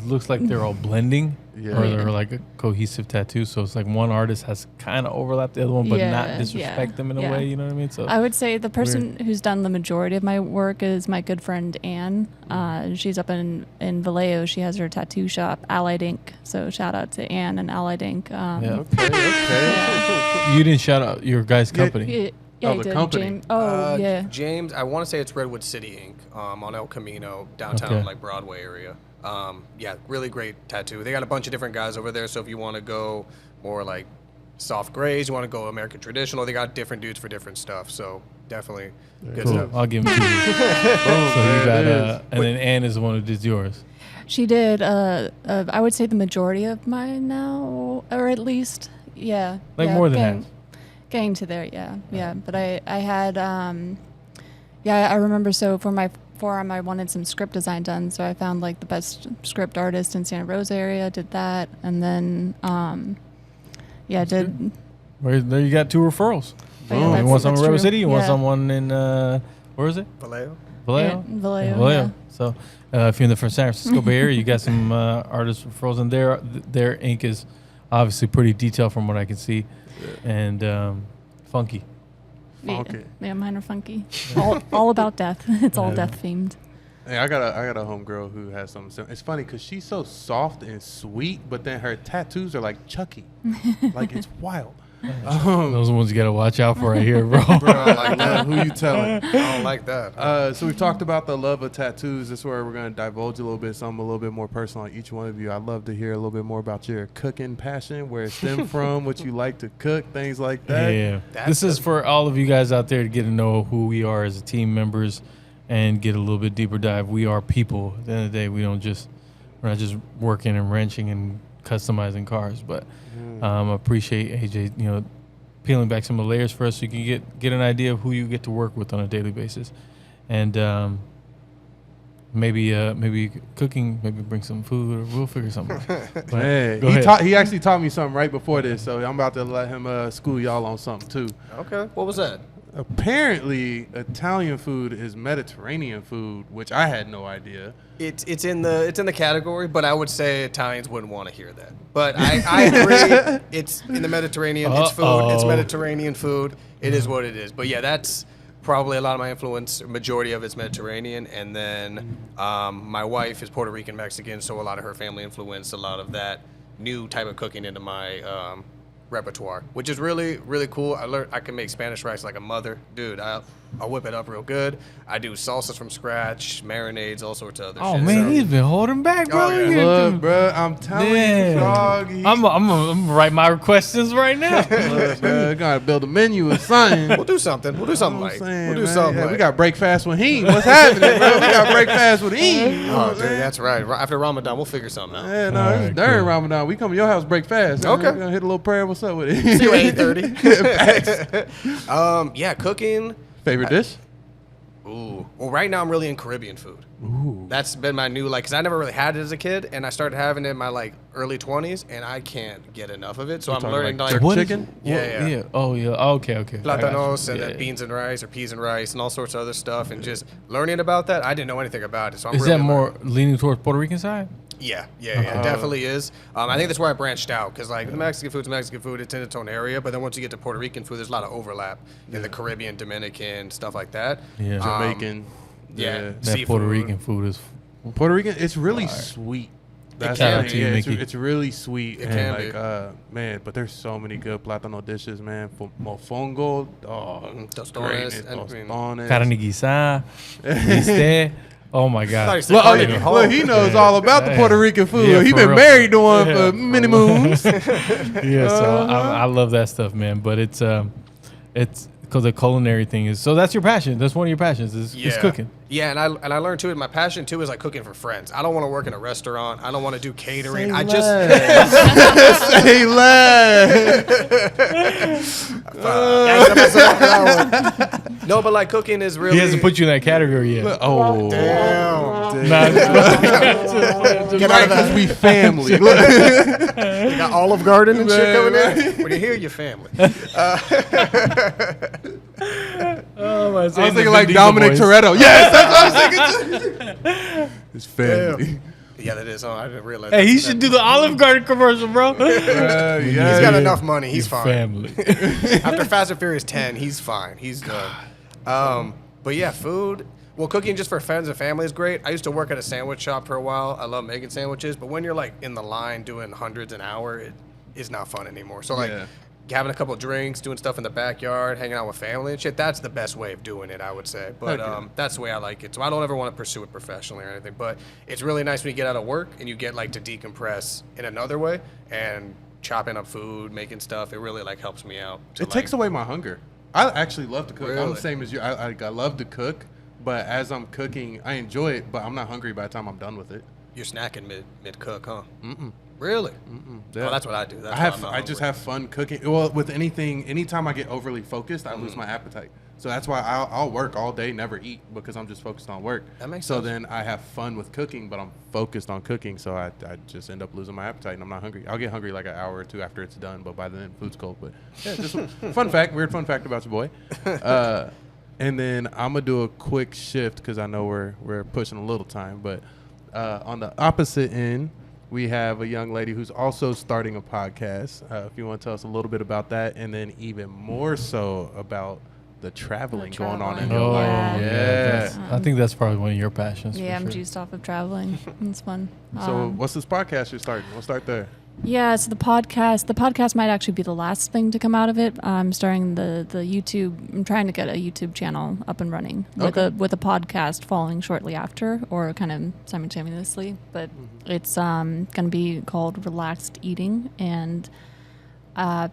looks like they're all blending, Yeah. or they're like a cohesive tattoo. So it's like one artist has kind of overlapped the other one, but not Yeah, disrespect yeah, them in a yeah. way. You know what I mean? So I would say the person who's done the majority of my work is my good friend Anne. She's up in Vallejo. She has her tattoo shop, Allied Ink. So shout out to Anne and Allied Ink. yeah. Okay. You didn't shout out your guys' company. Yeah, Oh, I the did. company. Yeah. James, I want to say it's Redwood City Inc. On El Camino, downtown, Okay. like Broadway area. Yeah, really great tattoo. They got a bunch of different guys over there. So if you want to go more like soft grays, you want to go American traditional, they got different dudes for different stuff. So definitely good Cool. stuff. I'll give them to you. So you got, and then Ann is the one who did yours. She did, I would say the majority of mine now, or at least, yeah. Like yeah, more than half. Getting to there, yeah. But I had, I remember, so for my forum, I wanted some script design done, so I found like the best script artist in Santa Rosa area, did that, and then, did. There you got 2 referrals. Oh, yeah, you that's- want someone in that's Redwood true. City? You want Yeah. someone in, where is it? Vallejo? Vallejo? Yeah, Vallejo, Vallejo. yeah. So if you're in the San Francisco Bay Area, you got some artist referrals, and their ink is obviously pretty detailed from what I can see, and funky. Funky. Yeah, mine are funky. All about death. It's all death themed. Hey, I got a homegirl who has something similar. It's funny because she's so soft and sweet, but then her tattoos are like Chucky. Like, it's wild. Those are ones you gotta watch out for right here, bro. Bro, I don't like that. Who you telling? I don't like that. So we've talked about the love of tattoos. This is where we're going to divulge a little bit, something a little bit more personal on each one of you. I'd love to hear a little bit more about your cooking passion, where it stemmed from, what you like to cook, things like that. Yeah, this is for all of you guys out there to get to know who we are as a team members and get a little bit deeper dive. We are people. At the end of the day, we're not just working and wrenching and customizing cars, but I appreciate AJ, peeling back some of the layers for us so you can get an idea of who you get to work with on a daily basis. And maybe cooking, maybe bring some food, or we'll figure something out. But Hey, go ahead. he actually taught me something right before this, so I'm about to let him school y'all on something too. Okay. What was that? Apparently, Italian food is Mediterranean food, which I had no idea. It's in the category, but I would say Italians wouldn't want to hear that. But I agree. It's in the Mediterranean. It's food. It's Mediterranean food. It is what it is. But yeah, that's probably a lot of my influence. Majority of it's Mediterranean, and then my wife is Puerto Rican Mexican, so a lot of her family influenced a lot of that new type of cooking into my repertoire, which is really, really cool. I learned I can make Spanish rice like a mother. Dude, I'll whip it up real good. I do salsas from scratch, marinades, all sorts of other shit. Oh man, he's been holding back, bro. Oh, yeah. Look, bro, I'm telling you, dog. I'm gonna write my questions right now. Look, bro, gotta build a menu or something. We'll do something. We'll do something You know what like. I'm saying, We'll do man? something Yeah, like. we got break fast with him. What's happening, bro? We got break fast with him. Oh, dude, that's right. After Ramadan, we'll figure something out. Yeah, no, All it's right, during cool. Ramadan. We come to your house, break fast. Okay. We're gonna hit a little prayer. What's up with it? See you at 8:30. Yeah, cooking. Favorite dish? Ooh. Well, right now I'm really in Caribbean food. Ooh. That's been my new, because I never really had it as a kid, and I started having it in my, early 20s, and I can't get enough of it. So I'm talking learning like to, jerk What is- chicken? Yeah. Oh yeah. Okay. I got you. platanos and Yeah, then yeah. beans and rice or peas and rice and all sorts of other stuff, and just learning about that. I didn't know anything about it, so I'm Is really that more learning. leaning towards Puerto Rican side? Yeah, it definitely is. I think that's where I branched out, because the Mexican food's Mexican food. It's in its own area, but then once you get to Puerto Rican food, there's a lot of overlap in the Caribbean, Dominican, stuff like that. Yeah. Jamaican. Yeah. That Seafood. Puerto Rican food is. Puerto Rican, it's really sweet. That's can the be. thing, Yeah, it's, Mickey. it's really sweet. It and can be. man, but there's so many good platano dishes, man. Mofongo, Tostones, and- tostones. Carne guisada, bistec. Oh my thought God. you said Look, carne al look, he knows all about the Yeah. Puerto Rican food. Yeah, He for been real. married to one Yeah, for many moons. Yeah, so I love that stuff, man. But it's because the culinary thing is. So that's your passion. That's one of your passions is cooking. Yeah, and I learned too. My passion too is cooking for friends. I don't want to work in a restaurant. I don't want to do catering. I just Say less. no, but cooking is really. He hasn't put you in that category yet. Oh, Damn. Nah, Get out of that. we family. You got Olive Garden and shit coming in. When you hear your family. oh, my I was thinking like Dominic Toretto. Yes, that's what I was thinking. His family. Yeah, that is. Oh, I didn't realize. Hey, he that. should do the Olive Garden commercial, bro. He's got enough money. He's fine. Family. After Fast and Furious 10, he's fine. He's good. But yeah, food. Well, cooking just for friends and family is great. I used to work at a sandwich shop for a while. I love making sandwiches, but when you're in the line doing hundreds an hour, it is not fun anymore. So having a couple of drinks, doing stuff in the backyard, hanging out with family and shit, that's the best way of doing it, I would say. But that's the way I like it. So I don't ever want to pursue it professionally or anything. But it's really nice when you get out of work and you get to decompress in another way and chopping up food, making stuff. It really helps me out. It takes away my hunger. I actually love to cook. I'm Really? the same as you. I love to cook, but as I'm cooking, I enjoy it, but I'm not hungry by the time I'm done with it. You're snacking mid cook, huh? Really? Yeah. Oh, that's what I do. That's I just have fun cooking. Well, with anytime I get overly focused, I lose my appetite. So that's why I'll work all day, never eat, because I'm just focused on work. That makes so sense. then I have fun with cooking, but I'm focused on cooking, so I just end up losing my appetite and I'm not hungry. I'll get hungry an hour or two after it's done, but by then food's cold. But yeah, just weird fun fact about your boy. And then I'm gonna do a quick shift because I know we're pushing a little time, but on the opposite end, we have a young lady who's also starting a podcast. If you want to tell us a little bit about that, and then even more so about the traveling The going on in traveling. your life. Yeah. Yeah. I think that's probably one of your passions. Yeah, for I'm sure. juiced off of traveling. It's fun. So what's this podcast you're starting? We'll start there. Yeah, so the podcast might actually be the last thing to come out of it. I'm starting the YouTube. I'm trying to get a YouTube channel up and running with Okay. a podcast following shortly after, or kind of simultaneously. But it's going to be called Relaxed Eating, and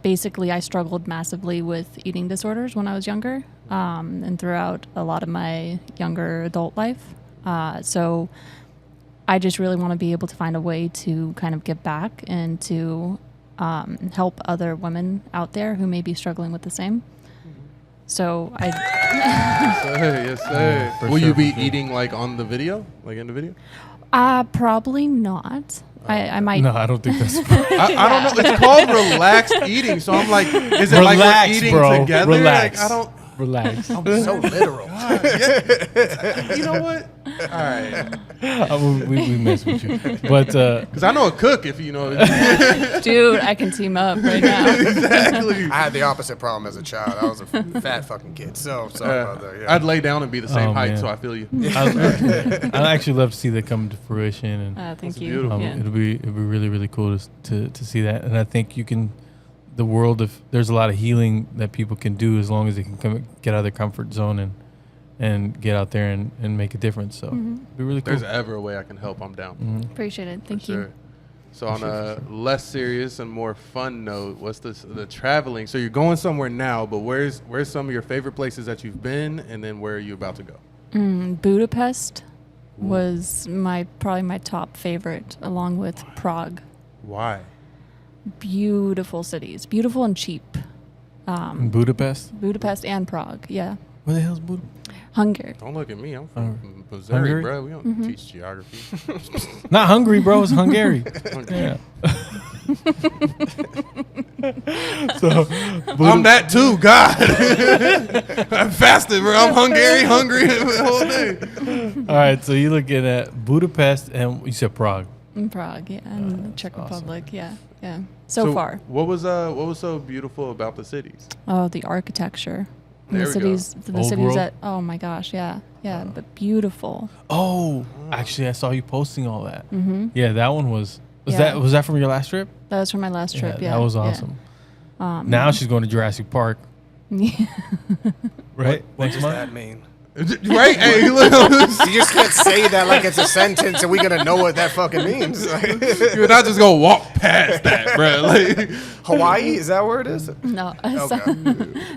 basically I struggled massively with eating disorders when I was younger, and throughout a lot of my younger adult life. So I just really want to be able to find a way to kind of give back and to help other women out there who may be struggling with the same. So I Yes, sir. for Will sure, you be for sure. eating like on the video, like in the video? probably not. I might. No, I don't think that's. I don't know. It's called relaxed eating, so I'm like, is it like we're Relax, eating bro. together? Relax. Like, I don't. Relax. So literal. You know what? All right. We mess with you, but Because I know a cook. If you know. Dude, I can team up right now. Exactly. I had the opposite problem as a child. I was a fat fucking kid. So sorry about that. Yeah. I'd lay down and be the same Oh, height, man. so I feel you. I'd actually love to see that come to fruition, and Thank you. beautiful. Yeah. it'll be really really cool to see that. And I think you can, the world of there's a lot of healing that people can do as long as they can get out of their comfort zone and get out there and make a difference. So it'd be really If cool. there's ever a way I can help, I'm down. Appreciate it. Thank For you. sure. So on a less serious and more fun note, what's the traveling? So you're going somewhere now, but where's some of your favorite places that you've been, and then where are you about to go? Budapest was probably my top favorite, along with Prague. Why? Beautiful cities, beautiful and cheap. In Budapest. Budapest and Prague. Yeah, Where the hell's Budapest? Hungary. Don't look at me. I'm from Missouri, Hungary? bro. We don't teach geography. Not Hungary, bro. It's Hungary. Yeah. So I'm that too, God. I'm fasted, bro. I'm hungry the whole day. all right. So you're looking at Budapest and you said Prague. In Prague, yeah, and the Czech awesome. Republic, yeah. So far. What was so beautiful about the cities? Oh, the architecture. And There the we go. cities, the Old cities world? that. Oh my gosh, yeah, but beautiful. Oh, actually, I saw you posting all that. Mm-hmm. Yeah, that one was. Yeah. Was that from your last trip? That was from my last trip. Yeah, that was awesome. Now she's going to Jurassic Park, Yeah. right? What Next does month. that mean? Right? Hey, look. You just can't say that like it's a sentence and we're going to know what that fucking means. You're not just gonna walk past that, bro. Like, Hawaii? Is that where it is? No,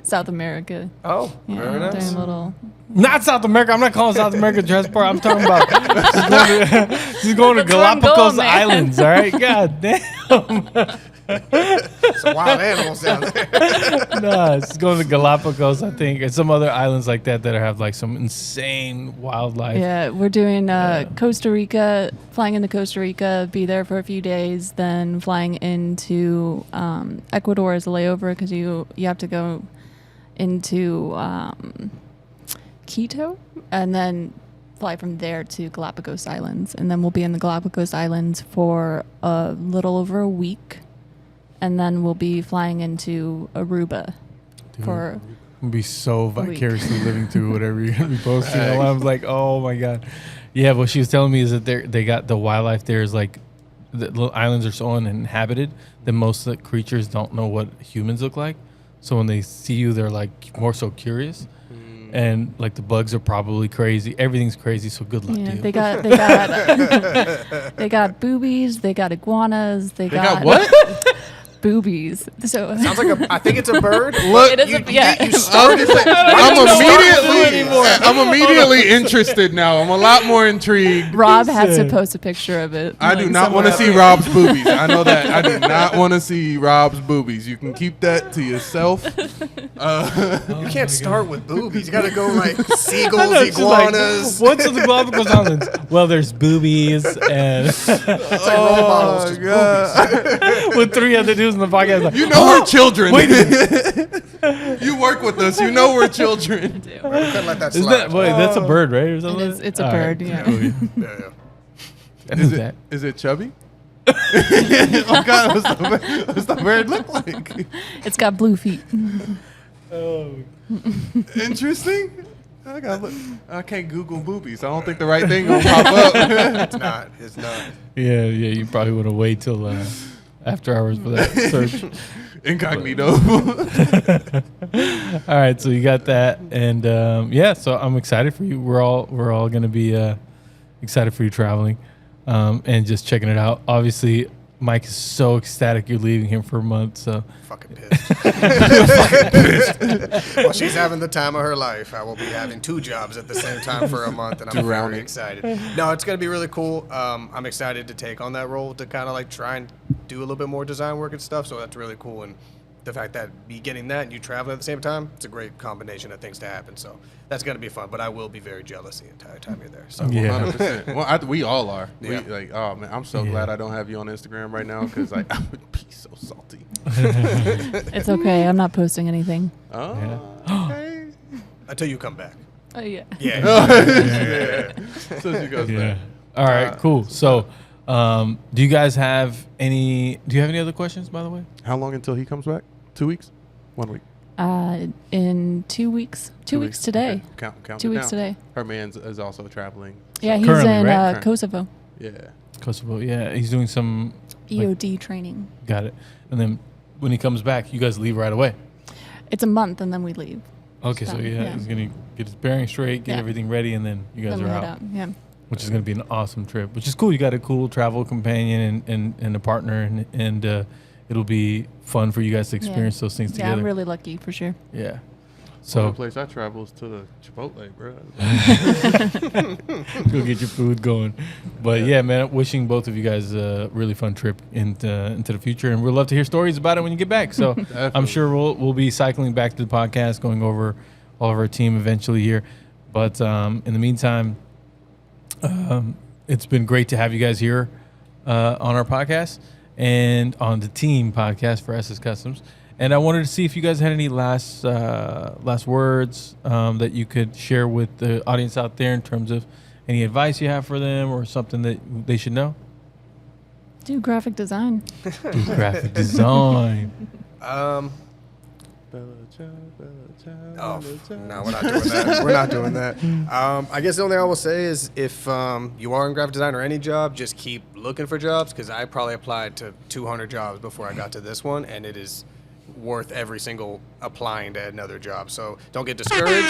South America. Oh, Yeah, very nice. doing a little. Not South America. I'm not calling South America Jurassic Park. I'm talking about she's going to That's where I'm Galapagos going, man. Islands. All right, God damn. Some wild animals down there. No, she's going to Galapagos, I think, and some other islands like that have like some insane wildlife. Yeah, we're doing Costa Rica, flying into Costa Rica, be there for a few days, then flying into Ecuador as a layover because you have to go into Quito and then fly from there to Galapagos Islands. And then we'll be in the Galapagos Islands for a little over a week. And then we'll be flying into Aruba for I'll be so vicariously living through whatever you're gonna be posting. I'm like, oh my god, yeah. What she was telling me is that they got the wildlife there is like the little islands are so uninhabited that most of the creatures don't know what humans look like. So when they see you, they're like more so curious, and like the bugs are probably crazy. Everything's crazy. So good luck to you. they got they got boobies, they got iguanas, they got what? boobies. So Sounds like I think it's a bird. Look, it is you started I'm immediately interested now. I'm a lot more intrigued. Rob has to post a picture of it. I do like, not want to somewhere. see Rob's boobies. I know that. I do not want to see Rob's boobies. You can keep that to yourself. You can't start with boobies. You got to go like I seagulls, know, she's like, iguanas. what's in the Galapagos Islands? Well, there's boobies and It's like role models, just boobies. with 3 other dudes in the podcast. Like, You know we're children. You work with us. You know we're children. We couldn't let that is slide. that wait? That's a bird, right? Or something? It's a All bird, right. yeah. Cool, yeah. Yeah. I knew that. Is it chubby? Oh God, what's the bird look like? It's got blue feet. Interesting. I can't Google boobies. I don't think the right thing gonna pop up. It's not. Yeah, you probably want to wait till after hours for that search. Incognito. All right, so you got that, and so I'm excited for you. We're all gonna be excited for you traveling, and just checking it out. Obviously, Mike is so ecstatic you're leaving him for a month. So Fucking pissed. Well, she's having the time of her life. I will be having 2 jobs at the same time for a month, and I'm very excited. No, it's going to be really cool. I'm excited to take on that role to kind of like try and do a little bit more design work and stuff, so that's really cool. And the fact that me getting that and you traveling at the same time, it's a great combination of things to happen. So that's going to be fun, but I will be very jealous the entire time you're there. So 100%. Well, we all are. Yeah. Oh man, I'm so glad I don't have you on Instagram right now because I would be so salty. It's okay. I'm not posting anything. Oh, okay. until you come back. Oh, yeah. Yeah. So she goes back. All right, cool. So, do you guys have any other questions, by the way? How long until he comes back? 2 weeks? 1 week? In 2 weeks. 2 weeks today. Okay. Count 2 it weeks down. today. Her man is also traveling. Yeah, he's Currently, in right? Kosovo. Yeah. Kosovo, yeah. He's doing some... EOD training. Got it. And then when he comes back, you guys leave right away. It's a month and then we leave. Okay, so he's going to get his bearings straight, get everything ready, and then you guys Then are we out. head out. Yeah. Which is going to be an awesome trip, which is cool. You got a cool travel companion and a partner, and it'll be fun for you guys to experience those things Yeah, together. I'm really lucky for sure. Yeah. So So the place I travel is to the Chipotle, bro. go get your food going. But yeah, man, wishing both of you guys a really fun trip into the future, and we'd love to hear stories about it when you get back. So I'm sure we'll be cycling back to the podcast, going over all of our team eventually here. But in the meantime, it's been great to have you guys here on our podcast and on the team podcast for SS Customs. And I wanted to see if you guys had any last words that you could share with the audience out there in terms of any advice you have for them or something that they should know. Do graphic design. Do graphic design. Oh, no, we're not doing that. We're not doing that. I guess the only thing I will say is if you are in graphic design or any job, just keep looking for jobs, because I probably applied to 200 jobs before I got to this one, and it is worth every single applying to another job. So don't get discouraged.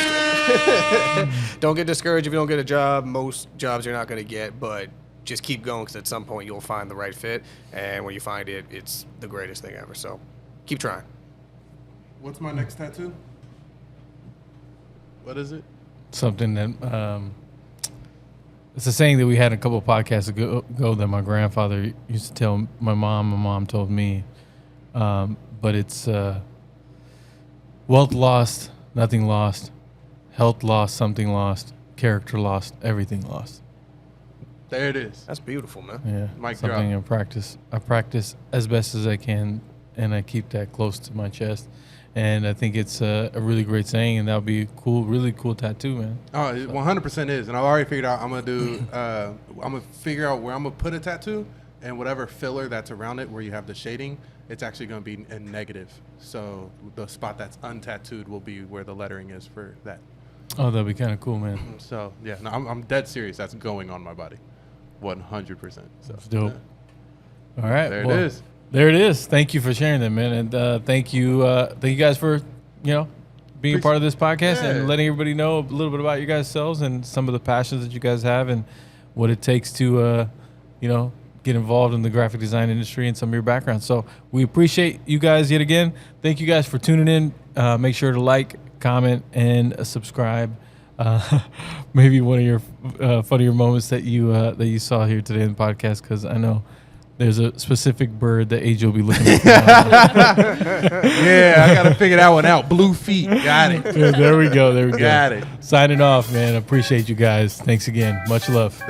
Don't get discouraged if you don't get a job. Most jobs you're not going to get, but just keep going, because at some point you'll find the right fit, and when you find it, it's the greatest thing ever. So keep trying. What's my next tattoo? What is it? Something that it's a saying that we had a couple of podcasts ago that my grandfather used to tell my mom told me, but it's wealth lost, nothing lost, health lost, something lost, character lost, everything lost. There it is. That's beautiful, man. Yeah, Mic something drop. I practice as best as I can, and I keep that close to my chest. And I think it's a really great saying, and that would be a cool, really cool tattoo, man. Oh, it 100% is, and I've already figured out I'm gonna figure out where I'm gonna put a tattoo, and whatever filler that's around it, where you have the shading, it's actually gonna be a negative. So the spot that's untattooed will be where the lettering is for that. Oh, that'd be kind of cool, man. So yeah, no, I'm dead serious. That's going on my body, 100%. So That's dope. All right, there it is. There it is. Thank you for sharing that, man, and thank you guys for being a part of this podcast and letting everybody know a little bit about your guys' selves and some of the passions that you guys have and what it takes to get involved in the graphic design industry and some of your background. So we appreciate you guys yet again. Thank you guys for tuning in. Make sure to like, comment, and subscribe. Maybe one of your funnier moments that you saw here today in the podcast, because I know there's a specific bird that AJ will be looking at. Yeah, I gotta figure that one out. Blue feet, got it. Yeah, there we go. There we go. Got it. Signing off, man. Appreciate you guys. Thanks again. Much love.